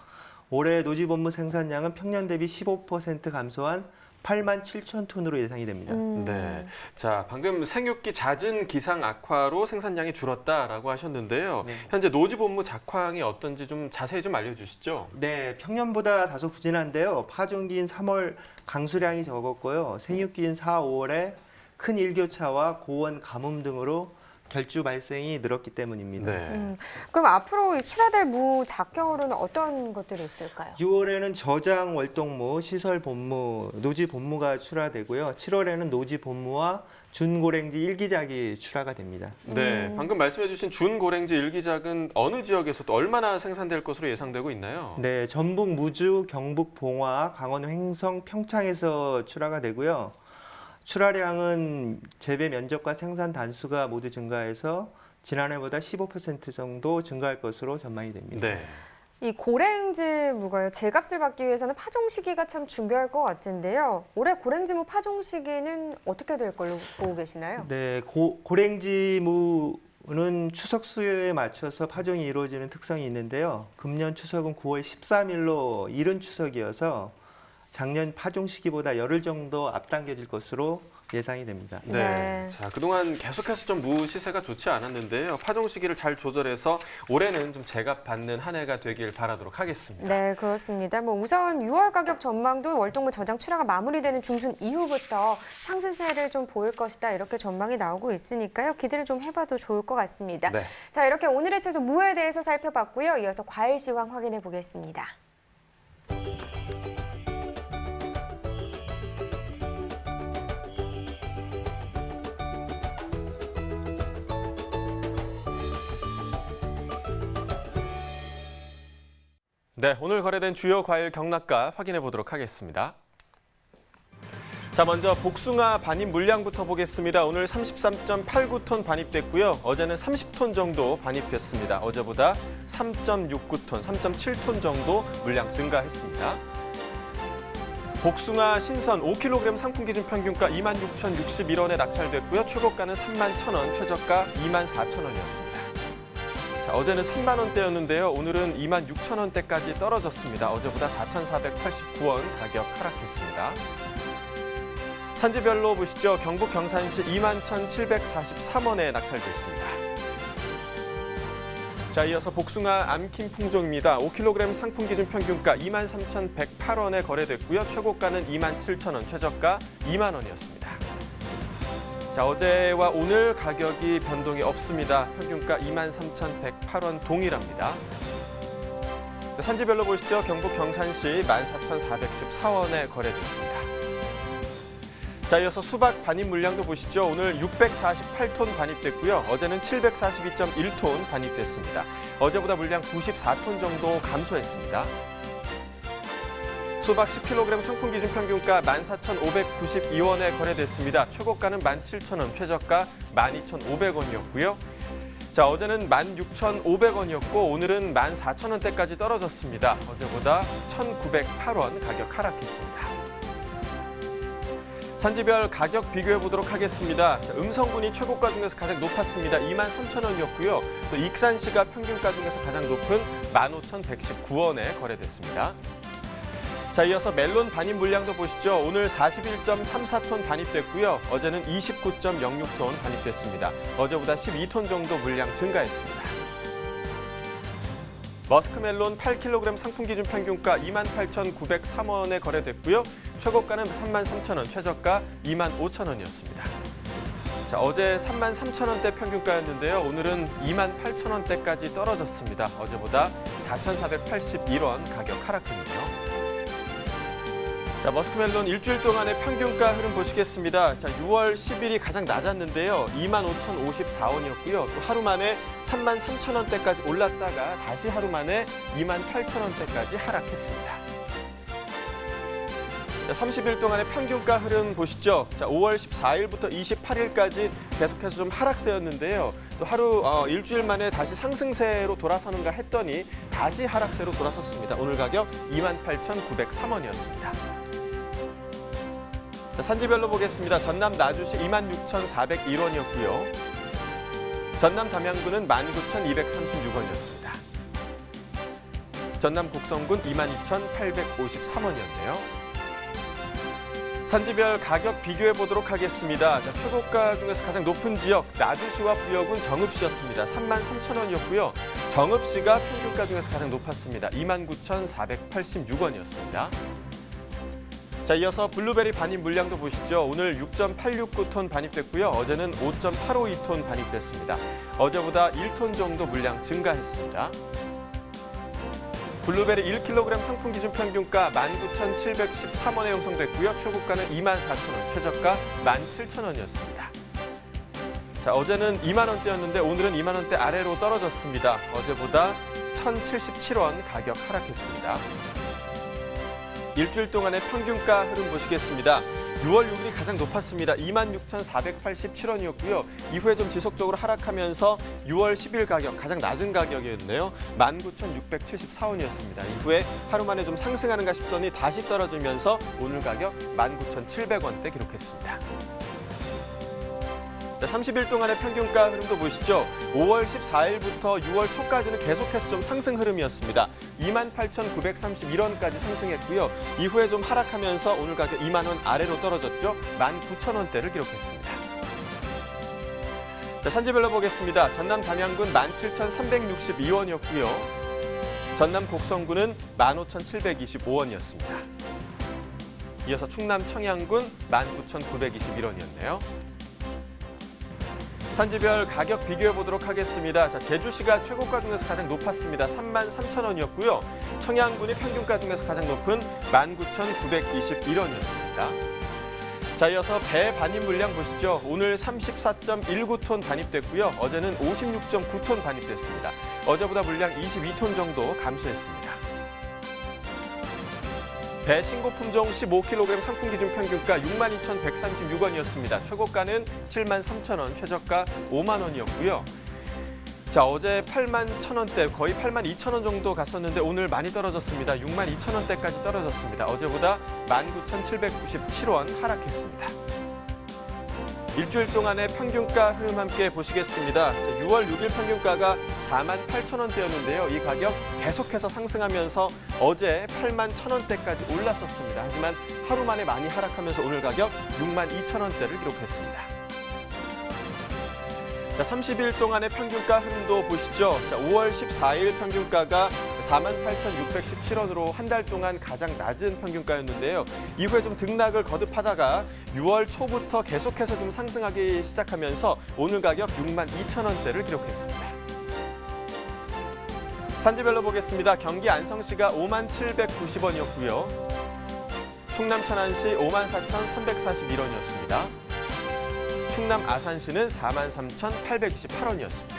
올해 노지 본무 생산량은 평년 대비 15% 감소한 8만 7천 톤으로 예상이 됩니다.
네. 자, 방금 생육기 잦은 기상 악화로 생산량이 줄었다라고 하셨는데요.
네.
현재 노지 본무 작황이 어떤지 좀 자세히 좀 알려주시죠.
네, 평년보다 다소 부진한데요. 파종기인 3월 강수량이 적었고요. 생육기인 4, 5월에 큰 일교차와 고온 가뭄 등으로 결주 발생이 늘었기 때문입니다.
네.
그럼 앞으로 이 출하될 무 작경으로는 어떤 것들이 있을까요?
6월에는 저장 월동무, 시설 본무, 노지 본무가 출하되고요. 7월에는 노지 본무와 준고랭지 일기작이 출하가 됩니다.
네. 방금 말씀해 주신 준고랭지 일기작은 어느 지역에서 또 얼마나 생산될 것으로 예상되고 있나요?
네, 전북 무주, 경북 봉화, 강원 횡성, 평창에서 출하가 되고요. 출하량은 재배 면적과 생산 단수가 모두 증가해서 지난해보다 15% 정도 증가할 것으로 전망이 됩니다.
네.
이 고랭지 무가요. 제값을 받기 위해서는 파종 시기가 참 중요할 것 같은데요. 올해 고랭지 무 파종 시기는 어떻게 될 걸로 보고 계시나요?
네, 고랭지 무는 추석 수요에 맞춰서 파종이 이루어지는 특성이 있는데요. 금년 추석은 9월 13일로 이른 추석이어서 작년 파종 시기보다 열흘 정도 앞당겨질 것으로 예상이 됩니다.
네.
네.
자, 그동안 계속해서 좀 무 시세가 좋지 않았는데요. 파종 시기를 잘 조절해서 올해는 좀 제값 받는 한 해가 되길 바라도록 하겠습니다.
네, 그렇습니다. 우선 6월 가격 전망도 월동무 저장 출하가 마무리되는 중순 이후부터 상승세를 좀 보일 것이다. 이렇게 전망이 나오고 있으니까요. 기대를 좀 해봐도 좋을 것 같습니다.
네.
자, 이렇게 오늘의 채소 무에 대해서 살펴봤고요. 이어서 과일 시황 확인해 보겠습니다.
네, 오늘 거래된 주요 과일 경락가 확인해 보도록 하겠습니다. 자, 먼저 복숭아 반입 물량부터 보겠습니다. 오늘 33.89톤 반입됐고요. 어제는 30톤 정도 반입됐습니다. 어제보다 3.69톤, 3.7톤 정도 물량 증가했습니다. 복숭아 신선 5kg 상품 기준 평균가 26,061원에 낙찰됐고요. 최고가는 31,000원, 최저가 24,000원이었습니다. 자, 어제는 3만 원대였는데요. 오늘은 26,000원대까지 떨어졌습니다. 어제보다 4,489원 가격 하락했습니다. 산지별로 보시죠. 경북 경산시 21,743원에 낙찰됐습니다. 자, 이어서 복숭아 암킨 품종입니다. 5kg 상품 기준 평균가 23,108원에 거래됐고요. 최고가는 27,000원, 최저가 2만 원이었습니다. 자, 어제와 오늘 가격이 변동이 없습니다. 평균가 23,108원 동일합니다. 자, 산지별로 보시죠. 경북 경산시 14,414원에 거래됐습니다. 자, 이어서 수박 반입 물량도 보시죠. 오늘 648톤 반입됐고요. 어제는 742.1톤 반입됐습니다. 어제보다 물량 94톤 정도 감소했습니다. 수박 10kg 상품 기준 평균가 14,592원에 거래됐습니다. 최고가는 17,000원, 최저가 12,500원이었고요. 자, 어제는 16,500원이었고 오늘은 14,000원대까지 떨어졌습니다. 어제보다 1,908원 가격 하락했습니다. 산지별 가격 비교해 보도록 하겠습니다. 자, 음성군이 최고가 중에서 가장 높았습니다. 23,000원이었고요. 또 익산시가 평균가 중에서 가장 높은 15,119원에 거래됐습니다. 자, 이어서 멜론 반입 물량도 보시죠. 오늘 41.34톤 반입됐고요. 어제는 29.06톤 반입됐습니다. 어제보다 12톤 정도 물량 증가했습니다. 머스크멜론 8kg 상품 기준 평균가 28,903원에 거래됐고요. 최고가는 33,000원, 최저가 25,000원이었습니다. 자, 어제 33,000원대 평균가였는데요. 오늘은 28,000원대까지 떨어졌습니다. 어제보다 4,481원 가격 하락했네요. 자, 머스크멜론 일주일 동안의 평균가 흐름 보시겠습니다. 자, 6월 10일이 가장 낮았는데요. 25,054원이었고요. 또 하루 만에 33,000원대까지 올랐다가 다시 하루 만에 28,000원대까지 하락했습니다. 자, 30일 동안의 평균가 흐름 보시죠. 자, 5월 14일부터 28일까지 계속해서 좀 하락세였는데요. 또 하루 일주일 만에 다시 상승세로 돌아서는가 했더니 다시 하락세로 돌아섰습니다. 오늘 가격 28,903원이었습니다. 자, 산지별로 보겠습니다. 전남 나주시 26,401원이었고요. 전남 담양군은 19,236원이었습니다. 전남 곡성군 22,853원이었네요. 산지별 가격 비교해 보도록 하겠습니다. 자, 최고가 중에서 가장 높은 지역 나주시와 부여군 정읍시였습니다. 33,000원이었고요. 정읍시가 평균가 중에서 가장 높았습니다. 29,486원이었습니다. 자, 이어서 블루베리 반입 물량도 보시죠. 오늘 6.869톤 반입됐고요. 어제는 5.852톤 반입됐습니다. 어제보다 1톤 정도 물량 증가했습니다. 블루베리 1kg 상품 기준 평균가 19,713원에 형성됐고요. 최고가는 24,000원, 최저가 17,000원이었습니다. 자, 어제는 2만 원대였는데 오늘은 2만 원대 아래로 떨어졌습니다. 어제보다 1,077원 가격 하락했습니다. 일주일 동안의 평균가 흐름 보시겠습니다. 6월 6일이 가장 높았습니다. 26,487원이었고요. 이후에 좀 지속적으로 하락하면서 6월 10일 가격 가장 낮은 가격이었네요. 19,674원이었습니다. 이후에 하루 만에 좀 상승하는가 싶더니 다시 떨어지면서 오늘 가격 19,700원대 기록했습니다. 자, 30일 동안의 평균가 흐름도 보시죠. 5월 14일부터 6월 초까지는 계속해서 좀 상승 흐름이었습니다. 28,931원까지 상승했고요. 이후에 좀 하락하면서 오늘 가격 2만 원 아래로 떨어졌죠. 19,000원대를 기록했습니다. 자, 산지별로 보겠습니다. 전남 담양군 17,362원이었고요. 전남 곡성군은 15,725원이었습니다. 이어서 충남 청양군 19,921원이었네요. 산지별 가격 비교해 보도록 하겠습니다. 자, 제주시가 최고가 중에서 가장 높았습니다. 33,000원이었고요. 청양군이 평균가 중에서 가장 높은 19,921원이었습니다. 자, 이어서 배 반입 물량 보시죠. 오늘 34.19톤 반입됐고요. 어제는 56.9톤 반입됐습니다. 어제보다 물량 22톤 정도 감소했습니다. 배 신고 품종 15kg 상품 기준 평균가 62,136원이었습니다. 최고가는 73,000원, 최저가 5만 원이었고요. 자, 어제 81,000원대, 거의 82,000원 정도 갔었는데 오늘 많이 떨어졌습니다. 62,000원대까지 떨어졌습니다. 어제보다 19,797원 하락했습니다. 일주일 동안의 평균가 흐름 함께 보시겠습니다. 6월 6일 평균가가 48,000원대였는데요. 이 가격 계속해서 상승하면서 어제 81,000원대까지 올랐었습니다. 하지만 하루 만에 많이 하락하면서 오늘 가격 62,000원대를 기록했습니다. 자, 30일 동안의 평균가 흐름도 보시죠. 자, 5월 14일 평균가가 48,617원으로 한 달 동안 가장 낮은 평균가였는데요. 이후에 좀 등락을 거듭하다가 6월 초부터 계속해서 좀 상승하기 시작하면서 오늘 가격 62,000원대를 기록했습니다. 산지별로 보겠습니다. 경기 안성시가 57,990원이었고요. 충남 천안시 54,341원이었습니다. 충남 아산시는 43,828원이었습니다.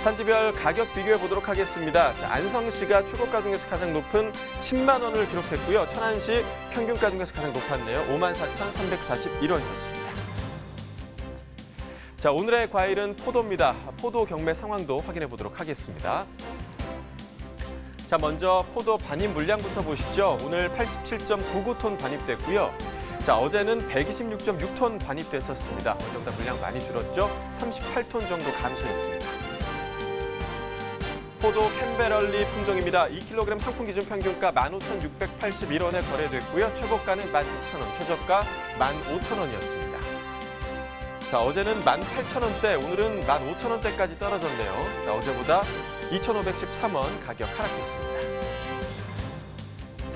산지별 가격 비교해 보도록 하겠습니다. 자, 안성시가 최고가 중에서 가장 높은 10만 원을 기록했고요. 천안시 평균가 중에서 가장 높았네요. 54,341원이었습니다. 자, 오늘의 과일은 포도입니다. 포도 경매 상황도 확인해 보도록 하겠습니다. 자, 먼저 포도 반입 물량부터 보시죠. 오늘 87.99톤 반입됐고요. 자, 어제는 126.6톤 반입됐었습니다. 어제보다 물량 많이 줄었죠. 38톤 정도 감소했습니다. 포도 캔베럴리 품종입니다. 2kg 상품 기준 평균가 15,681원에 거래됐고요. 최고가는 16,000원, 최저가 15,000원이었습니다. 자, 어제는 18,000원대, 오늘은 15,000원대까지 떨어졌네요. 자, 어제보다 2,513원 가격 하락했습니다.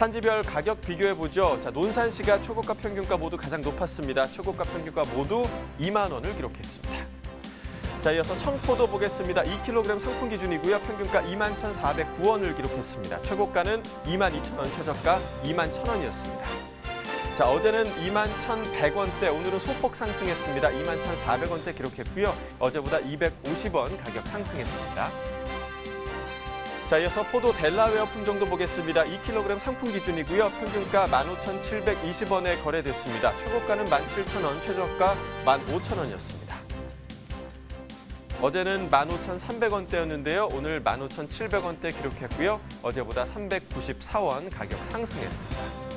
산지별 가격 비교해보죠. 자, 논산시가 최고가 평균가 모두 가장 높았습니다. 최고가 평균가 모두 2만 원을 기록했습니다. 자, 이어서 청포도 보겠습니다. 2kg 상품 기준이고요. 평균가 21,409원을 기록했습니다. 최고가는 22,000원, 최저가 21,000원이었습니다. 자, 어제는 21,100원대, 오늘은 소폭 상승했습니다. 21,400원대 기록했고요. 어제보다 250원 가격 상승했습니다. 자, 이어서 포도 델라웨어 품종도 보겠습니다. 2kg 상품 기준이고요. 평균가 15,720원에 거래됐습니다. 최고가는 17,000원, 최저가 15,000원이었습니다. 어제는 15,300원대였는데요. 오늘 15,700원대 기록했고요. 어제보다 394원 가격 상승했습니다.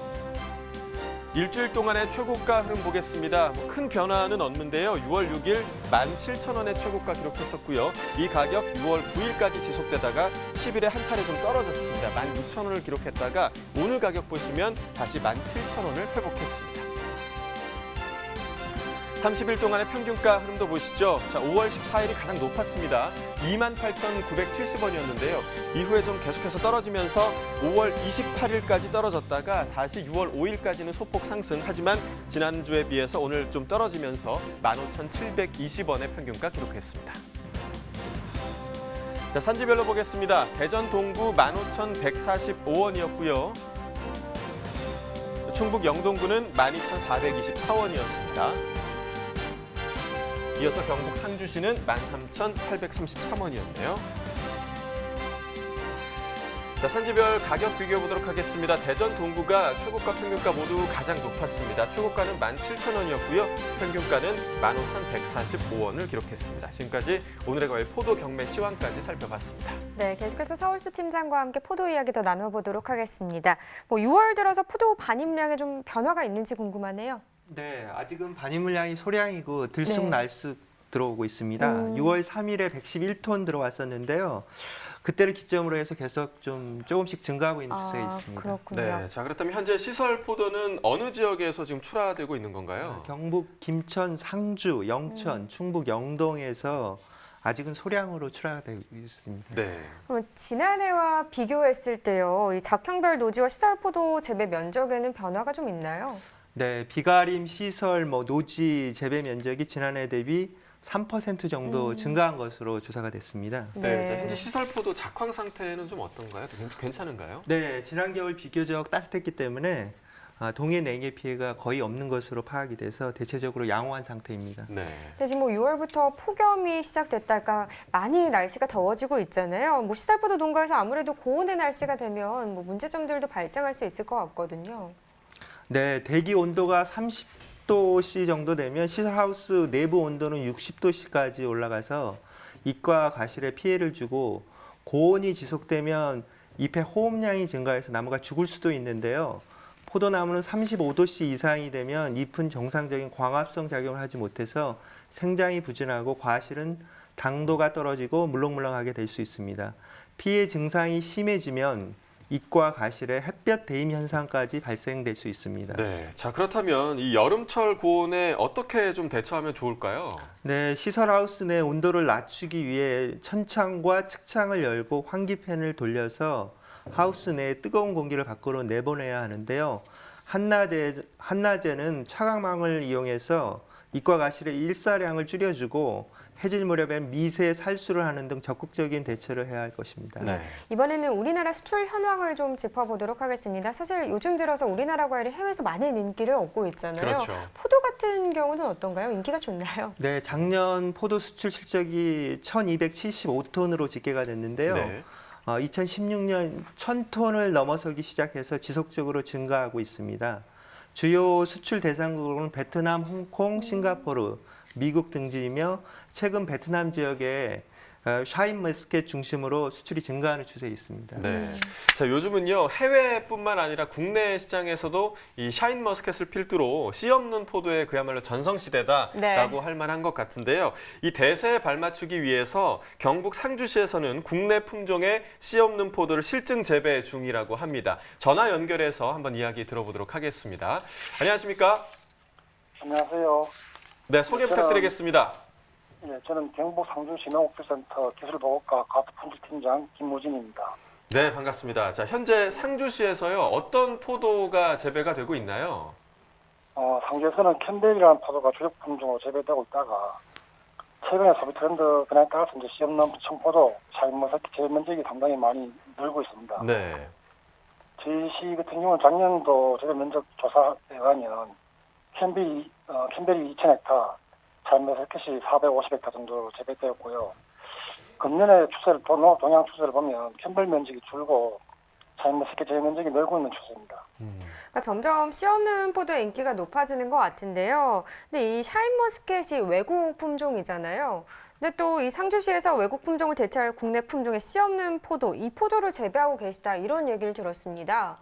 일주일 동안의 최고가 흐름 보겠습니다. 큰 변화는 없는데요. 6월 6일 17,000원의 최고가 기록했었고요. 이 가격 6월 9일까지 지속되다가 10일에 한 차례 좀 떨어졌습니다. 16,000원을 기록했다가 오늘 가격 보시면 다시 17,000원을 회복했습니다. 30일 동안의 평균가 흐름도 보시죠. 자, 5월 14일이 가장 높았습니다. 28,970원이었는데요. 이후에 좀 계속해서 떨어지면서 5월 28일까지 떨어졌다가 다시 6월 5일까지는 소폭 상승. 하지만 지난주에 비해서 오늘 좀 떨어지면서 15,720원의 평균가 기록했습니다. 자, 산지별로 보겠습니다. 대전 동구 15,145원이었고요. 충북 영동구는 12,424원이었습니다. 이어서 경북 상주시는 13,833원이었네요. 자, 산지별 가격 비교해 보도록 하겠습니다. 대전 동구가 최고가 평균가 모두 가장 높았습니다. 최고가는 17,000원이었고요. 평균가는 15,145원을 기록했습니다. 지금까지 오늘의 과일 포도 경매 시황까지 살펴봤습니다.
네, 계속해서 서울시 팀장과 함께 포도 이야기 더 나눠보도록 하겠습니다. 6월 들어서 포도 반입량에 좀 변화가 있는지 궁금하네요.
네, 아직은 반입 물량이 소량이고
네.
들쑥날쑥 들어오고 있습니다. 6월 3일에 111톤 들어왔었는데요. 그때를 기점으로 해서 계속 조금씩 증가하고 있는 추세가 있습니다.
그렇군요.
네, 자, 그렇다면 현재 시설 포도는 어느 지역에서 지금 출하되고 있는 건가요?
경북 김천, 상주, 영천, 충북 영동에서 아직은 소량으로 출하되고 있습니다.
네.
그럼 지난해와 비교했을 때요, 이 작형별 노지와 시설 포도 재배 면적에는 변화가 좀 있나요?
네, 비가림 시설 노지 재배 면적이 지난해 대비 3% 정도 증가한 것으로 조사가 됐습니다.
네. 자, 현재 시설 포도 작황 상태는 좀 어떤가요? 괜찮은가요?
네, 지난 겨울 비교적 따뜻했기 때문에 동해 냉해 피해가 거의 없는 것으로 파악이 돼서 대체적으로 양호한 상태입니다.
네.
네, 지금 6월부터 폭염이 시작됐다가 많이 날씨가 더워지고 있잖아요. 시설포도 농가에서 아무래도 고온의 날씨가 되면 문제점들도 발생할 수 있을 것 같거든요.
네, 대기 온도가 30도씨 정도 되면 시설하우스 내부 온도는 60도씨까지 올라가서 잎과 과실에 피해를 주고 고온이 지속되면 잎의 호흡량이 증가해서 나무가 죽을 수도 있는데요. 포도나무는 35도씨 이상이 되면 잎은 정상적인 광합성 작용을 하지 못해서 생장이 부진하고 과실은 당도가 떨어지고 물렁물렁하게 될 수 있습니다. 피해 증상이 심해지면 잎과 과실에 햇볕 대임 현상까지 발생될 수 있습니다.
네. 자, 그렇다면 이 여름철 고온에 어떻게 좀 대처하면 좋을까요?
네, 시설하우스 내 온도를 낮추기 위해 천창과 측창을 열고 환기팬을 돌려서 하우스 내에 뜨거운 공기를 밖으로 내보내야 하는데요. 한낮에는 차광망을 이용해서 잎과 과실의 일사량을 줄여주고 해질 무렵엔 미세 살수를 하는 등 적극적인 대처를 해야 할 것입니다.
네.
이번에는 우리나라 수출 현황을 좀 짚어보도록 하겠습니다. 사실 요즘 들어서 우리나라 과일이 해외에서 많은 인기를 얻고 있잖아요.
그렇죠.
포도 같은 경우는 어떤가요? 인기가 좋나요?
네, 작년 포도 수출 실적이 1,275톤으로 집계가 됐는데요.
네.
2016년 1,000톤을 넘어서기 시작해서 지속적으로 증가하고 있습니다. 주요 수출 대상국은 베트남, 홍콩, 싱가포르, 미국 등지이며 최근 베트남 지역에 샤인머스켓 중심으로 수출이 증가하는 추세에 있습니다.
네. 자, 요즘은요, 해외뿐만 아니라 국내 시장에서도 이 샤인머스켓을 필두로 씨 없는 포도의 그야말로 전성시대다라고
네.
할 만한 것 같은데요. 이 대세에 발맞추기 위해서 경북 상주시에서는 국내 품종의 씨 없는 포도를 실증 재배 중이라고 합니다. 전화 연결해서 한번 이야기 들어보도록 하겠습니다. 안녕하십니까?
안녕하세요.
네, 소개 부탁드리겠습니다.
예, 저는 경북 상주 진흥옥주센터 기술보호과 가수품질팀장 김무진입니다.
네, 반갑습니다. 자, 현재 상주시에서요. 어떤 포도가 재배가 되고 있나요?
상주에서는 캠벨이라는 포도가 주력 품종으로 재배되고 있다가 최근에 소비 트렌드 변화에 따라서 이제 씨없는 청포도, 샤인머스켓 재배 면적이 상당히 많이 늘고 있습니다.
네.
저희 시 같은 경우는 작년도 재배 면적 조사에 의하면 캠벨이 2,000헥타, 샤인머스켓이 450헥타 정도 재배되었고요. 금년의 추세를 동향 추세를 보면 캠벨 면적이 줄고 샤인머스켓 재배 면적이 늘고 있는 추세입니다.
그러니까 점점 씨 없는 포도의 인기가 높아지는 것 같은데요. 근데 이 샤인머스켓이 외국 품종이잖아요. 근데 또 이 상주시에서 외국 품종을 대체할 국내 품종의 씨 없는 포도, 이 포도를 재배하고 계시다 이런 얘기를 들었습니다.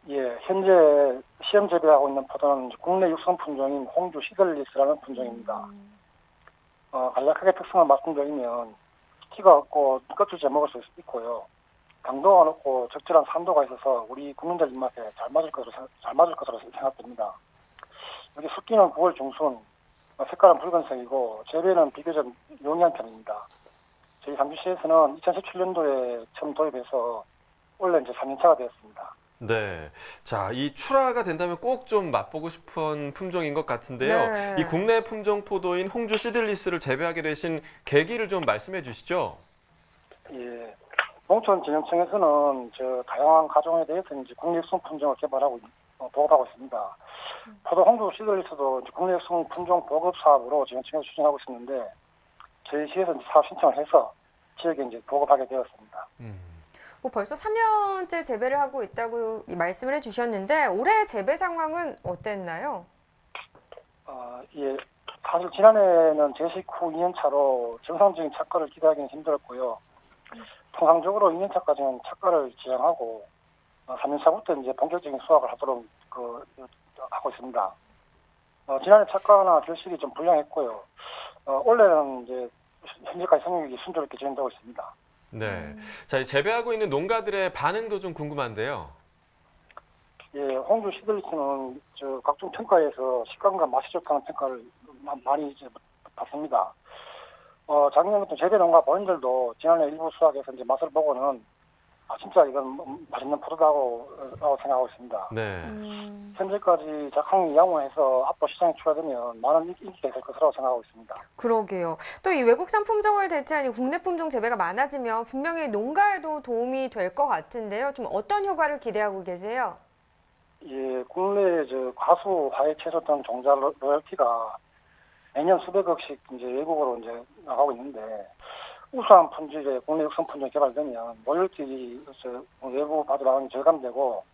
예, 현재 시험 재배하고 있는 포도는 국내 육성 품종인 홍주 시들리스라는 품종입니다. 간략하게 특성을 말씀드리면 키가 없고 껍질째 먹을 수 있고요. 당도가 높고 적절한 산도가 있어서 우리 국민들 입맛에 잘 맞을 것으로 생각됩니다. 여기 숫기는 9월 중순, 색깔은 붉은색이고 재배는 비교적 용이한 편입니다. 저희 상주시에서는 2017년도에 처음 도입해서 올해 이제 3년차가 되었습니다.
네. 자, 이 출하가 된다면 꼭 좀 맛보고 싶은 품종인 것 같은데요.
네.
이 국내 품종 포도인 홍주 시들리스를 재배하게 되신 계기를 좀 말씀해 주시죠.
예. 농촌진흥청에서는 다양한 가종에 대해서 이제 국내 육성 품종을 개발하고 보급하고 있습니다. 포도 홍주 시들리스도 국내 육성 품종 보급 사업으로 진흥청에서 추진하고 있었는데 저희 시에서 이제 사업 신청을 해서 지역에 이제 보급하게 되었습니다.
뭐 벌써 3년째 재배를 하고 있다고 말씀을 해주셨는데 올해 재배 상황은 어땠나요?
예. 사실 지난해는 제식 후 2년 차로 정상적인 착과를 기대하기는 힘들었고요. 통상적으로 2년 차까지는 착과를 지향하고 3년 차부터 이제 본격적인 수확을 하도록 하고 있습니다. 지난해 착과나 결실이 좀 불량했고요. 올해는 이제 현재까지 성육이 순조롭게 진행되고 있습니다.
네. 자, 이 재배하고 있는 농가들의 반응도 좀 궁금한데요.
예, 홍주 시들리스는 각종 평가에서 식감과 맛이 좋다는 평가를 많이 이제 받습니다. 작년부터 재배 농가 본인들도 지난해 일부 수확에서 이제 맛을 보고는 진짜 이건 맛있는 포도다고 생각하고 있습니다.
네.
현재까지 작황이 양호해서 앞으로 시장에 출하되면 많은 인기가 있을 것으로 생각하고 있습니다.
그러게요. 또 이 외국산 품종을 대체한 이 국내 품종 재배가 많아지면 분명히 농가에도 도움이 될 것 같은데요. 좀 어떤 효과를 기대하고 계세요?
예, 국내 과수, 화훼, 채소 등 종자 로열티가 매년 수백억씩 이제 외국으로 이제 나가고 있는데 우수한 품질의 국내 육성 품종이 개발되면 로열티 외부 받으러 나가는 절감되고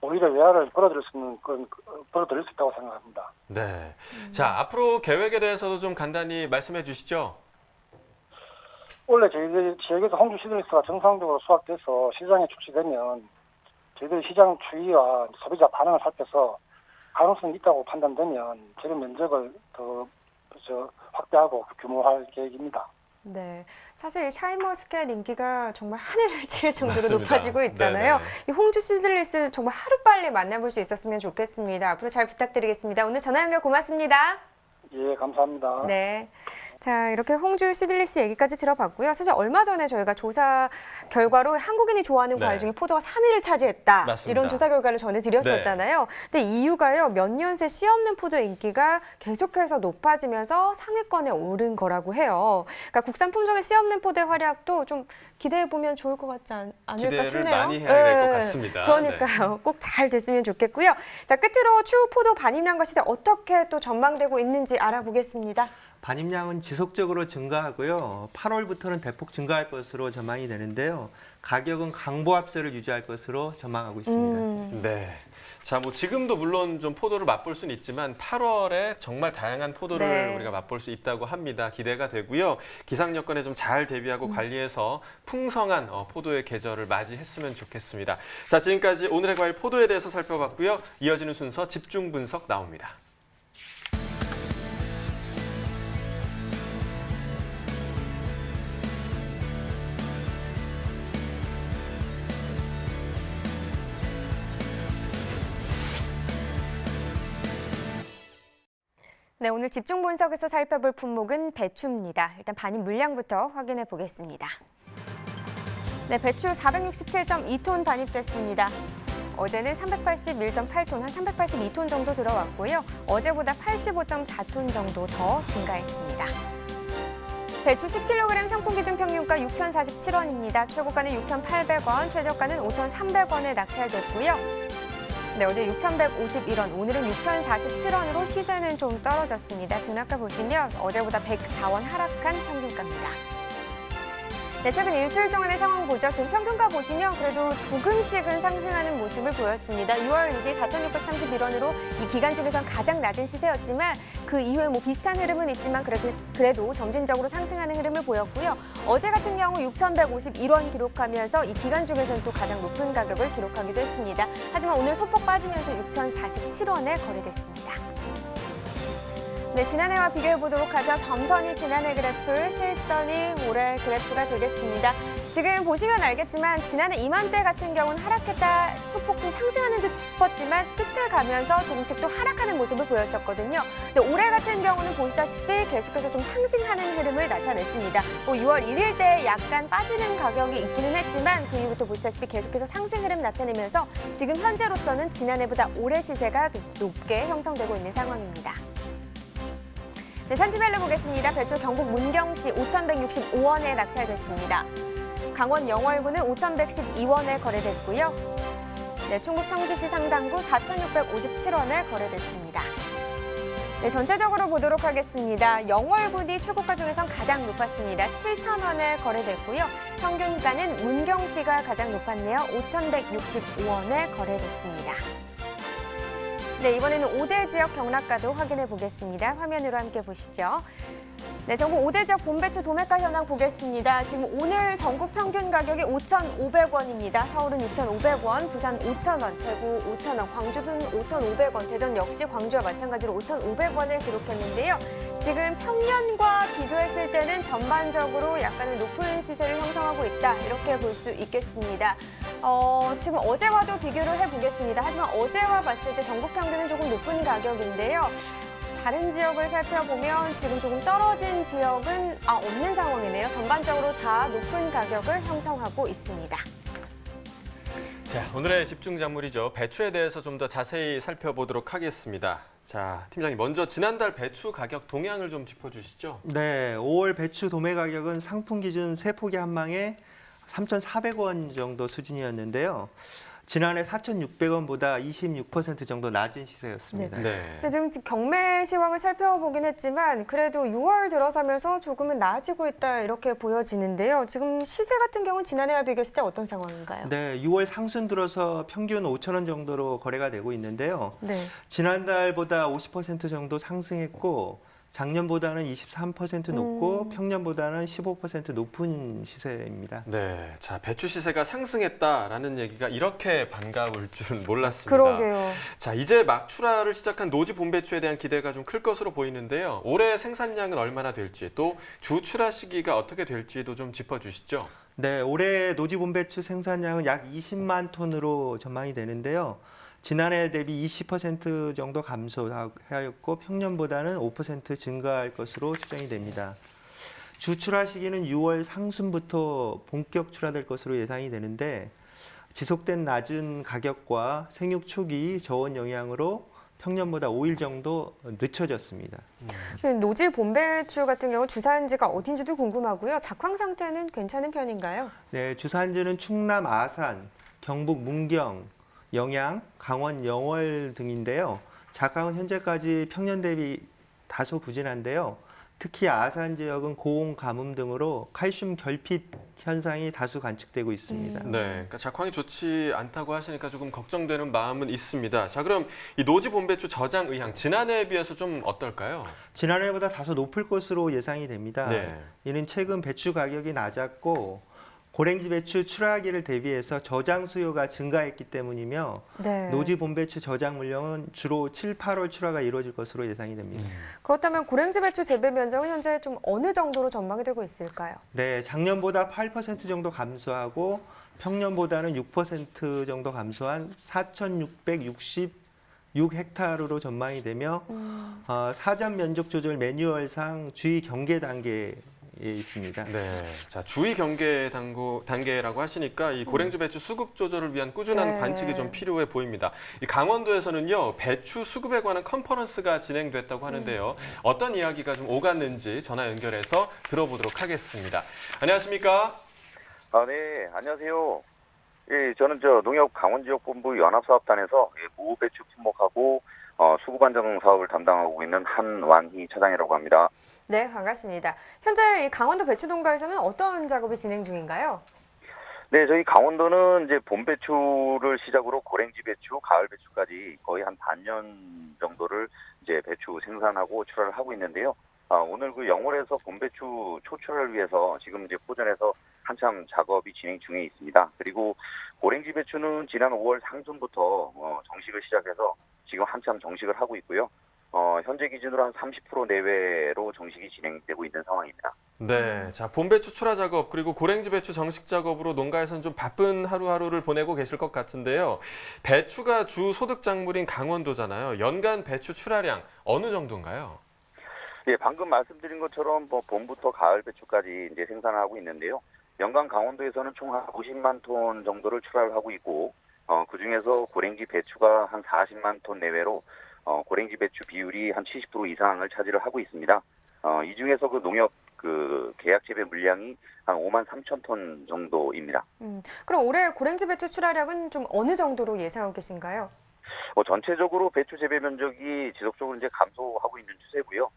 오히려 외화를 벌어들일 수 있다고 생각합니다.
네. 자, 앞으로 계획에 대해서도 좀 간단히 말씀해 주시죠.
원래 저희들 지역에서 홍주 시들리스가 정상적으로 수확돼서 시장에 출시되면 저희들이 시장 추이와 소비자 반응을 살펴서 가능성이 있다고 판단되면 재배 면적을 더 확대하고 규모화할 계획입니다.
네, 사실 샤인머스켓 인기가 정말 하늘을 찌를 정도로
맞습니다.
높아지고 있잖아요.
네네.
이 홍주 시들리스 정말 하루빨리 만나볼 수 있었으면 좋겠습니다. 앞으로 잘 부탁드리겠습니다. 오늘 전화 연결 고맙습니다.
예, 감사합니다.
네. 자, 이렇게 홍주 시들리스 얘기까지 들어봤고요. 사실 얼마 전에 저희가 조사 결과로 한국인이 좋아하는
네.
과일 중에 포도가 3위를 차지했다.
맞습니다.
이런 조사 결과를 전해드렸었잖아요. 근데 이유가요. 몇 년 새 씨 없는 포도의 인기가 계속해서 높아지면서 상위권에 오른 거라고 해요. 그러니까 국산 품종의 씨 없는 포도의 활약도 좀 기대해보면 좋을 것 같지 않을까
기대를
싶네요.
많이 해야 될 것 같습니다.
그러니까요. 꼭 잘 됐으면 좋겠고요. 자, 끝으로 추후 포도 반입량과 시세 어떻게 또 전망되고 있는지 알아보겠습니다.
반입량은 지속적으로 증가하고요. 8월부터는 대폭 증가할 것으로 전망이 되는데요. 가격은 강보합세를 유지할 것으로 전망하고 있습니다.
네. 자, 뭐 지금도 물론 좀 포도를 맛볼 수는 있지만 8월에 정말 다양한 포도를
네.
우리가 맛볼 수 있다고 합니다. 기대가 되고요. 기상 여건에 좀 잘 대비하고 관리해서 풍성한 포도의 계절을 맞이했으면 좋겠습니다. 자, 지금까지 오늘의 과일 포도에 대해서 살펴봤고요. 이어지는 순서 집중 분석 나옵니다.
네, 오늘 집중 분석에서 살펴볼 품목은 배추입니다. 일단 반입 물량부터 확인해 보겠습니다. 네, 배추 467.2톤 반입됐습니다. 어제는 381.8톤, 한 382톤 정도 들어왔고요. 어제보다 85.4톤 정도 더 증가했습니다. 배추 10kg 상품 기준 평균가 6,047원입니다. 최고가는 6,800원, 최저가는 5,300원에 낙찰됐고요. 네, 어제 6,151원, 오늘은 6,047원으로 시세는 좀 떨어졌습니다. 등락가 보시면 어제보다 104원 하락한 평균가입니다. 네, 최근 일주일 동안의 상황 보죠. 지금 평균가 보시면 그래도 조금씩은 상승하는 모습을 보였습니다. 6월 6일 4,631원으로 이 기간 중에선 가장 낮은 시세였지만 그 이후에 뭐 비슷한 흐름은 있지만 그래도 점진적으로 상승하는 흐름을 보였고요. 어제 같은 경우 6,151원 기록하면서 이 기간 중에서는 또 가장 높은 가격을 기록하기도 했습니다. 하지만 오늘 소폭 빠지면서 6,047원에 거래됐습니다. 네, 지난해와 비교해보도록 하죠. 점선이 지난해 그래프, 실선이 올해 그래프가 되겠습니다. 지금 보시면 알겠지만 지난해 이맘때 같은 경우는 하락했다 소폭 좀 상승하는 듯 싶었지만 끝에 가면서 조금씩 또 하락하는 모습을 보였었거든요. 근데 올해 같은 경우는 보시다시피 계속해서 좀 상승하는 흐름을 나타냈습니다. 6월 1일 때 약간 빠지는 가격이 있기는 했지만 그 이후부터 보시다시피 계속해서 상승 흐름 나타내면서 지금 현재로서는 지난해보다 올해 시세가 높게 형성되고 있는 상황입니다. 네, 산지별로 보겠습니다. 배추 경북 문경시 5,165원에 낙찰됐습니다. 강원 영월군은 5,112원에 거래됐고요. 네, 충북 청주시 상당구 4,657원에 거래됐습니다. 네, 전체적으로 보도록 하겠습니다. 영월군이 최고가 중에선 가장 높았습니다. 7,000원에 거래됐고요. 평균가는 문경시가 가장 높았네요. 5,165원에 거래됐습니다. 네, 이번에는 5대 지역 경락가도 확인해 보겠습니다. 화면으로 함께 보시죠. 네, 전국 5대 지역 봄배추 도매가 현황 보겠습니다. 지금 오늘 전국 평균 가격이 5,500원입니다. 서울은 6,500원, 부산 5,000원, 대구 5,000원, 광주는 5,500원, 대전 역시 광주와 마찬가지로 5,500원을 기록했는데요. 지금 평년과 비교했을 때는 전반적으로 약간은 높은 시세를 형성하고 있다, 이렇게 볼 수 있겠습니다. 지금 어제와도 비교를 해보겠습니다. 하지만 어제와 봤을 때 전국 평균은 조금 높은 가격인데요. 다른 지역을 살펴보면 지금 조금 떨어진 지역은 없는 상황이네요. 전반적으로 다 높은 가격을 형성하고 있습니다.
자, 오늘의 집중 작물이죠. 배추에 대해서 좀 더 자세히 살펴보도록 하겠습니다. 자, 팀장님, 먼저 지난달 배추 가격 동향을 좀 짚어주시죠.
네, 5월 배추 도매 가격은 상품 기준 세 포기 한 망에 3,400원 정도 수준이었는데요. 지난해 4,600원보다 26% 정도 낮은 시세였습니다.
네.
근데 지금 경매 시황을 살펴보긴 했지만 그래도 6월 들어서면서 조금은 나아지고 있다, 이렇게 보여지는데요. 지금 시세 같은 경우는 지난해와 비교했을 때 어떤 상황인가요?
네, 6월 상순 들어서 평균 5,000원 정도로 거래가 되고 있는데요.
네.
지난달보다 50% 정도 상승했고 작년보다는 23% 높고 평년보다는 15% 높은 시세입니다.
네, 자, 배추 시세가 상승했다라는 얘기가 이렇게 반가울 줄은 몰랐습니다.
그러게요.
자, 이제 막 출하를 시작한 노지 봄배추에 대한 기대가 좀 클 것으로 보이는데요. 올해 생산량은 얼마나 될지, 또 주 출하 시기가 어떻게 될지도 좀 짚어주시죠.
네, 올해 노지 봄배추 생산량은 약 20만 톤으로 전망이 되는데요. 지난해 대비 20% 정도 감소하였고 평년보다는 5% 증가할 것으로 추정이 됩니다. 주 출하 시기는 6월 상순부터 본격 출하될 것으로 예상이 되는데 지속된 낮은 가격과 생육 초기 저온 영향으로 평년보다 5일 정도 늦춰졌습니다.
노지 봄배추 같은 경우 주산지가 어딘지도 궁금하고요. 작황 상태는 괜찮은 편인가요?
네, 주산지는 충남 아산, 경북 문경, 영양, 강원 영월 등인데요. 작황은 현재까지 평년 대비 다소 부진한데요. 특히 아산 지역은 고온 가뭄 등으로 칼슘 결핍 현상이 다수 관측되고 있습니다.
네, 그러니까 작황이 좋지 않다고 하시니까 조금 걱정되는 마음은 있습니다. 자, 그럼 이 노지 봄배추 저장 의향 지난해에 비해서 좀 어떨까요?
지난해보다 다소 높을 것으로 예상이 됩니다.
네.
이는 최근 배추 가격이 낮았고 고랭지 배추 출하기를 대비해서 저장 수요가 증가했기 때문이며
네.
노지 봄배추 저장 물량은 주로 7, 8월 출하가 이루어질 것으로 예상이 됩니다.
그렇다면 고랭지 배추 재배 면적은 현재 좀 어느 정도로 전망이 되고 있을까요?
네, 작년보다 8% 정도 감소하고 평년보다는 6% 정도 감소한 4,666헥타르로 전망이 되며 사전 면적 조절 매뉴얼상 주의 경계 단계에 있습니다.
네, 자 주의 경계 단계라고 하시니까 이 고랭지 배추 수급 조절을 위한 꾸준한
네.
관측이 좀 필요해 보입니다. 이 강원도에서는요 배추 수급에 관한 컨퍼런스가 진행됐다고 하는데요. 어떤 이야기가 좀 오갔는지 전화 연결해서 들어보도록 하겠습니다. 안녕하십니까?
네, 안녕하세요. 예, 저는 농협 강원지역본부 연합사업단에서 무배추 품목하고 수급 안정 사업을 담당하고 있는 한완희 차장이라고 합니다.
네, 반갑습니다. 현재 이 강원도 배추 농가에서는 어떤 작업이 진행 중인가요?
네, 저희 강원도는 이제 봄 배추를 시작으로 고랭지 배추, 가을 배추까지 거의 한 반년 정도를 이제 배추 생산하고 출하를 하고 있는데요. 오늘 그 영월에서 봄 배추 초출하를 위해서 지금 이제 포전에서 한참 작업이 진행 중에 있습니다. 그리고 고랭지 배추는 지난 5월 상순부터 정식을 시작해서 지금 한참 정식을 하고 있고요. 현재 기준으로 한 30% 내외로 정식이 진행되고 있는 상황입니다.
네, 자 봄배추 출하 작업 그리고 고랭지 배추 정식 작업으로 농가에서는 좀 바쁜 하루하루를 보내고 계실 것 같은데요. 배추가 주 소득 작물인 강원도잖아요. 연간 배추 출하량 어느 정도인가요?
예, 방금 말씀드린 것처럼 봄부터 가을 배추까지 이제 생산하고 있는데요. 연간 강원도에서는 총 한 50만 톤 정도를 출하를 하고 있고, 그 중에서 고랭지 배추가 한 40만 톤 내외로 고랭지 배추 비율이 한 70% 이상을 차지를 하고 있습니다. 이 중에서 그 농협 그 계약 재배 물량이 한 5만 3천 톤 정도입니다.
그럼 올해 고랭지 배추 출하량은 좀 어느 정도로 예상하고 계신가요?
전체적으로 배추 재배 면적이 지속적으로 이제 감소하고 있는 추세고요.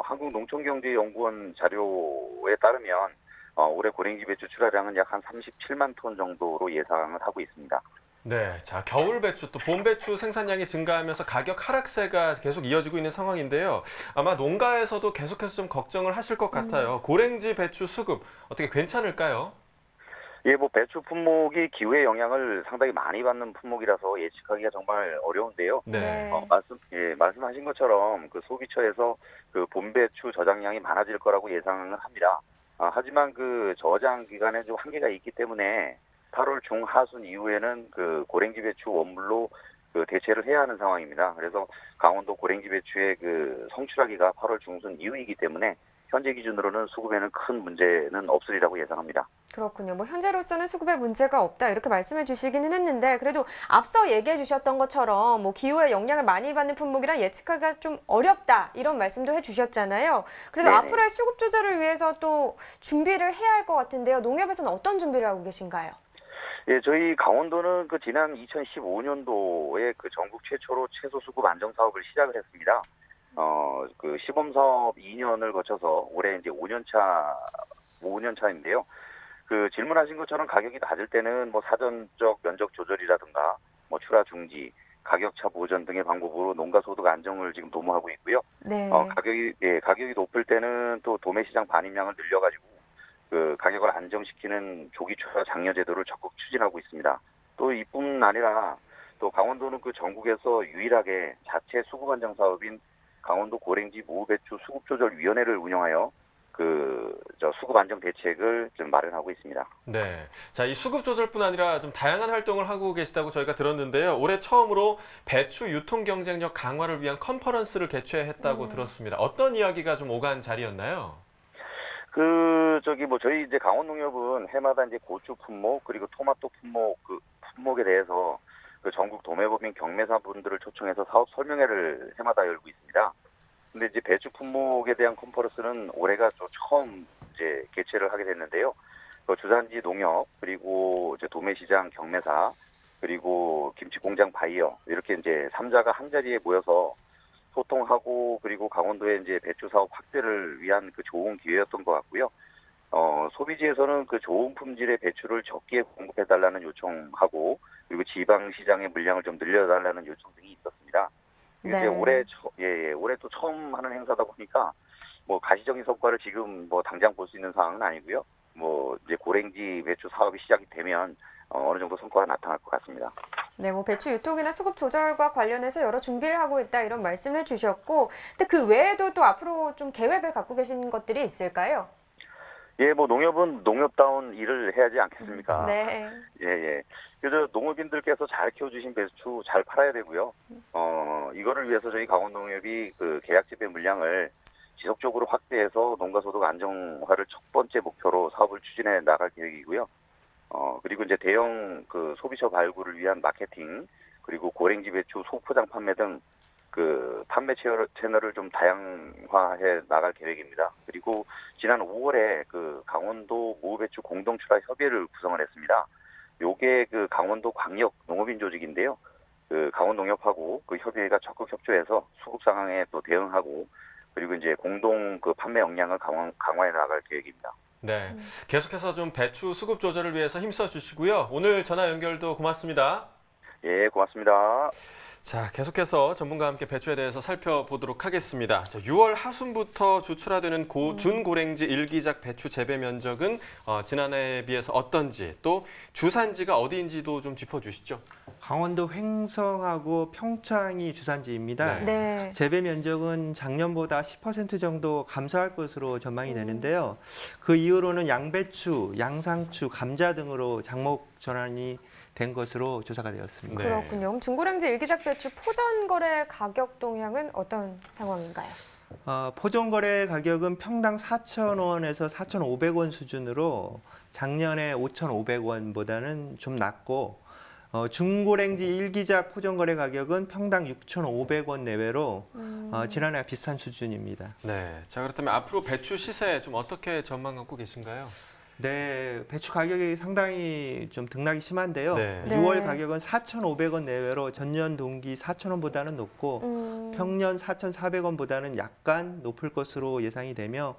한국농촌경제연구원 자료에 따르면 올해 고랭지 배추 출하량은 약 한 37만 톤 정도로 예상을 하고 있습니다.
네, 자 겨울 배추 또 봄 배추 생산량이 증가하면서 가격 하락세가 계속 이어지고 있는 상황인데요. 아마 농가에서도 계속해서 좀 걱정을 하실 것 같아요. 고랭지 배추 수급 어떻게 괜찮을까요?
예, 배추 품목이 기후의 영향을 상당히 많이 받는 품목이라서 예측하기가 정말 어려운데요.
네.
말씀하신 것처럼 그 소비처에서 그 봄 배추 저장량이 많아질 거라고 예상을 합니다. 하지만 그 저장 기간에 좀 한계가 있기 때문에 8월 중하순 이후에는 그 고랭지 배추 원물로 그 대체를 해야 하는 상황입니다. 그래서 강원도 고랭지 배추의 그 성출하기가 8월 중순 이후이기 때문에 현재 기준으로는 수급에는 큰 문제는 없으리라고 예상합니다.
그렇군요. 현재로서는 수급에 문제가 없다 이렇게 말씀해 주시기는 했는데 그래도 앞서 얘기해 주셨던 것처럼 기후의 영향을 많이 받는 품목이라 예측하기가 좀 어렵다 이런 말씀도 해 주셨잖아요. 그래도
네네.
앞으로의 수급 조절을 위해서 또 준비를 해야 할 것 같은데요. 농협에서는 어떤 준비를 하고 계신가요?
예, 저희 강원도는 그 지난 2015년도에 그 전국 최초로 채소 수급 안정 사업을 시작을 했습니다. 그 시범 사업 2년을 거쳐서 올해 이제 5년 차인데요. 그 질문하신 것처럼 가격이 낮을 때는 사전적 면적 조절이라든가 출하 중지, 가격차 보전 등의 방법으로 농가 소득 안정을 지금 도모하고 있고요.
네.
가격이 높을 때는 또 도매 시장 반입량을 늘려가지고 그 가격을 안정시키는 조기 출하 장려 제도를 적극 추진하고 있습니다. 또 이뿐 아니라 또 강원도는 그 전국에서 유일하게 자체 수급 안정 사업인 강원도 고랭지 무배추 수급조절위원회를 운영하여 수급 안정 대책을 좀 마련하고 있습니다.
네, 자 이 수급 조절뿐 아니라 좀 다양한 활동을 하고 계시다고 저희가 들었는데요. 올해 처음으로 배추 유통 경쟁력 강화를 위한 컨퍼런스를 개최했다고 들었습니다. 어떤 이야기가 좀 오간 자리였나요?
저희 이제 강원농협은 해마다 이제 고추 품목 그리고 토마토 품목에 대해서 그 전국 도매법인 경매사분들을 초청해서 사업 설명회를 해마다 열고 있습니다. 근데 이제 배추 품목에 대한 컨퍼런스는 올해가 좀 처음 이제 개최를 하게 됐는데요. 그 주산지 농협 그리고 이제 도매시장 경매사 그리고 김치공장 바이어 이렇게 이제 3자가 한 자리에 모여서 소통하고 그리고 강원도의 이제 배추 사업 확대를 위한 그 좋은 기회였던 것 같고요. 소비지에서는 그 좋은 품질의 배추를 적게 공급해달라는 요청하고 그리고 지방 시장의 물량을 좀 늘려달라는 요청 등이 있었습니다.
네.
이제 올해 또 처음 하는 행사다 보니까 가시적인 성과를 지금 당장 볼 수 있는 상황은 아니고요. 이제 고랭지 배추 사업이 시작이 되면 어느 정도 성과가 나타날 것 같습니다.
네, 배추 유통이나 수급 조절과 관련해서 여러 준비를 하고 있다 이런 말씀을 해주셨고, 근데 그 외에도 또 앞으로 좀 계획을 갖고 계신 것들이 있을까요?
예, 농협은 농협다운 일을 해야지 않겠습니까?
네.
예. 그래서 농업인들께서 잘 키워주신 배추 잘 팔아야 되고요. 이거를 위해서 저희 강원농협이 그 계약 재배 물량을 지속적으로 확대해서 농가 소득 안정화를 첫 번째 목표로 사업을 추진해 나갈 계획이고요. 그리고 이제 대형 그 소비자 발굴을 위한 마케팅, 그리고 고랭지 배추 소포장 판매 등 그 판매 채널을 좀 다양화해 나갈 계획입니다. 그리고 지난 5월에 그 강원도 무배추 공동 출하 협의회를 구성을 했습니다. 요게 그 강원도 광역 농업인 조직인데요. 그 강원농협하고 그 협의회가 적극 협조해서 수급 상황에 또 대응하고, 그리고 이제 공동 그 판매 역량을 강화해 나갈 계획입니다.
네, 계속해서 좀 배추 수급 조절을 위해서 힘써 주시고요. 오늘 전화 연결도 고맙습니다.
예, 고맙습니다.
자, 계속해서 전문가와 함께 배추에 대해서 살펴보도록 하겠습니다. 자, 6월 하순부터 주출하되는 준고랭지 일기작 배추 재배 면적은 지난해에 비해서 어떤지, 또 주산지가 어디인지도 좀 짚어주시죠.
강원도 횡성하고 평창이 주산지입니다.
네.
재배 면적은 작년보다 10% 정도 감소할 것으로 전망이 되는데요. 그 이후로는 양배추, 양상추, 감자 등으로 작목 전환이 된 것으로 조사가 되었습니다.
네.
그렇군요. 그럼 중고랭지 일기작 배추 포전 거래 가격 동향은 어떤 상황인가요?
포종 거래 가격은 평당 4,000원에서 4,500원 수준으로 작년에 5,500원보다는 좀 낮고, 중고랭지 일기작 포종 거래 가격은 평당 6,500원 내외로 지난해와 비슷한 수준입니다.
네, 자 그렇다면 앞으로 배추 시세 좀 어떻게 전망하고 계신가요?
네, 배추 가격이 상당히 좀 등락이 심한데요.
네.
6월 가격은 4,500원 내외로 전년 동기 4,000원보다는 높고 평년 4,400원보다는 약간 높을 것으로 예상이 되며,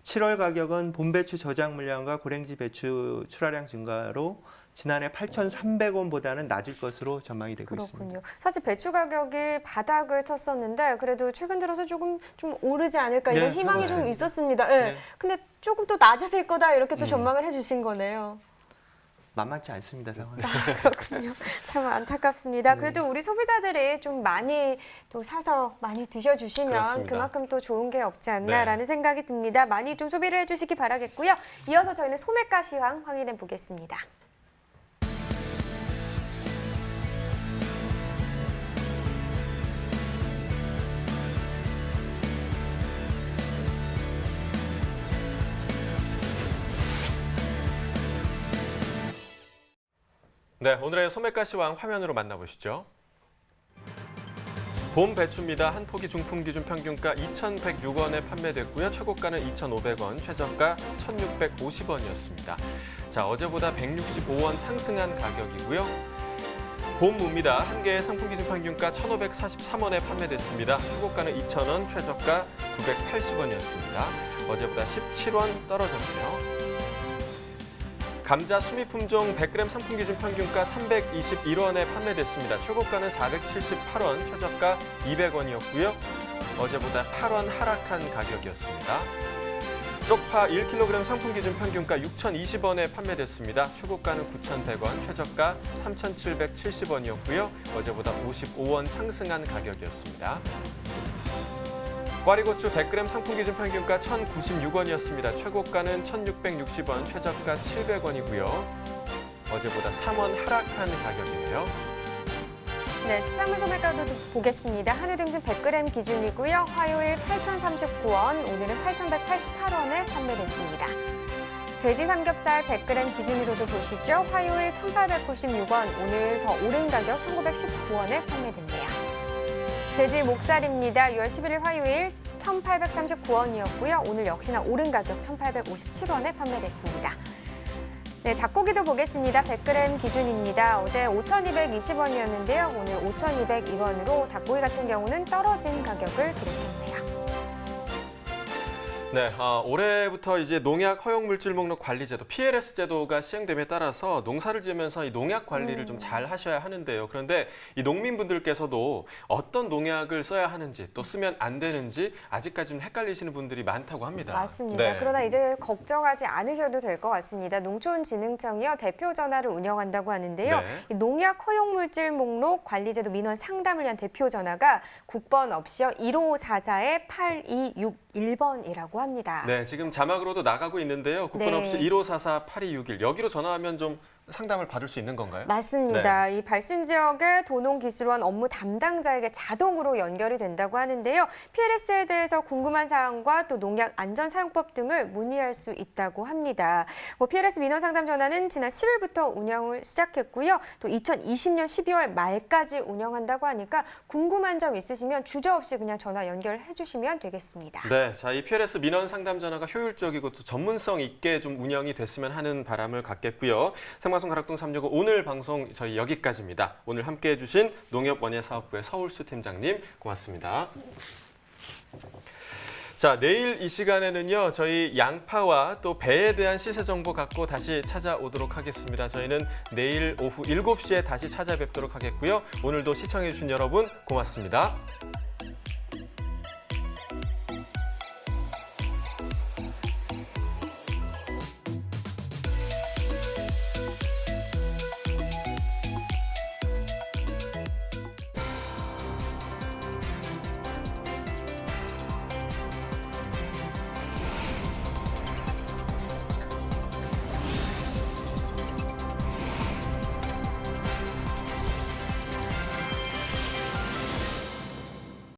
7월 가격은 봄배추 저장 물량과 고랭지 배추 출하량 증가로 지난해 8,300원보다는 낮을 것으로 전망이 되고 있습니다.
그렇군요. 사실 배추 가격이 바닥을 쳤었는데 그래도 최근 들어서 조금 좀 오르지 않을까 이런
네,
희망이 좀
네.
있었습니다. 네.
네.
근데 조금 또 낮아질 거다 이렇게 또 전망을 해주신 거네요.
만만치 않습니다, 상황이.
그렇군요. 참 안타깝습니다. 그래도 우리 소비자들이 좀 많이 또 사서 많이 드셔주시면
그렇습니다.
그만큼 또 좋은 게 없지 않나라는 생각이 듭니다. 많이 좀 소비를 해주시기 바라겠고요. 이어서 저희는 소매가 시황 확인해 보겠습니다.
네, 오늘의 소매가 시황 화면으로 만나보시죠. 봄 배추입니다. 한 포기 중품 기준 평균가 2,106원에 판매됐고요. 최고가는 2,500원, 최저가 1,650원이었습니다. 자, 어제보다 165원 상승한 가격이고요. 봄 무입니다. 한 개의 상품 기준 평균가 1,543원에 판매됐습니다. 최고가는 2,000원, 최저가 980원이었습니다. 어제보다 17원 떨어졌고요. 감자 수미 품종 100g 상품 기준 평균가 321원에 판매됐습니다. 최고가는 478원, 최저가 200원이었고요. 어제보다 8원 하락한 가격이었습니다. 쪽파 1kg 상품 기준 평균가 6,020원에 판매됐습니다. 최고가는 9,100원, 최저가 3,770원이었고요. 어제보다 55원 상승한 가격이었습니다. 꽈리고추 100g 상품 기준 평균가 1,096원이었습니다. 최고가는 1,660원, 최저가 700원이고요. 어제보다 3원 하락한 가격이네요.
네, 축산물 소매가도 보겠습니다. 한우 등심 100g 기준이고요. 화요일 8,039원, 오늘은 8,188원에 판매됐습니다. 돼지 삼겹살 100g 기준으로도 보시죠. 화요일 1,896원, 오늘 더 오른 가격 1,919원에 판매됐네요. 돼지 목살입니다. 6월 11일 화요일 1,839원이었고요. 오늘 역시나 오른 가격 1,857원에 판매됐습니다. 네, 닭고기도 보겠습니다. 100g 기준입니다. 어제 5,220원이었는데요. 오늘 5,202원으로 닭고기 같은 경우는 떨어진 가격을 기록했네요.
네, 올해부터 이제 농약 허용 물질 목록 관리 제도 PLS 제도가 시행됨에 따라서 농사를 지으면서 이 농약 관리를 좀 잘 하셔야 하는데요. 그런데 이 농민분들께서도 어떤 농약을 써야 하는지 또 쓰면 안 되는지 아직까지 좀 헷갈리시는 분들이 많다고 합니다.
맞습니다.
네.
그러나 이제 걱정하지 않으셔도 될 것 같습니다. 농촌진흥청이요 대표 전화를 운영한다고 하는데요.
네.
이 농약 허용 물질 목록 관리 제도 민원 상담을 위한 대표 전화가 국번 없이요 1544-8261번이라고 합니다.
네, 지금 자막으로도 나가고 있는데요. 국번
네.
없이 1544-8261 여기로 전화하면 좀 상담을 받을 수 있는 건가요?
맞습니다. 이 발신 지역의 도농기술원 업무 담당자에게 자동으로 연결이 된다고 하는데요. PLS에 대해서 궁금한 사항과 또 농약 안전사용법 등을 문의할 수 있다고 합니다. PLS 민원 상담 전화는 지난 10일부터 운영을 시작했고요. 또 2020년 12월 말까지 운영한다고 하니까 궁금한 점 있으시면 주저없이 그냥 전화 연결해 주시면 되겠습니다.
네, 자, 이 PLS 민원 상담 전화가 효율적이고 또 전문성 있게 좀 운영이 됐으면 하는 바람을 갖겠고요. 생방송 가락동 365 오늘 방송 저희 여기까지입니다. 오늘 함께해 주신 농협원예사업부의 서울수 팀장님 고맙습니다. 자, 내일 이 시간에는요, 저희 양파와 또 배에 대한 시세 정보 갖고 다시 찾아오도록 하겠습니다. 저희는 내일 오후 7시에 다시 찾아뵙도록 하겠고요. 오늘도 시청해 주신 여러분 고맙습니다.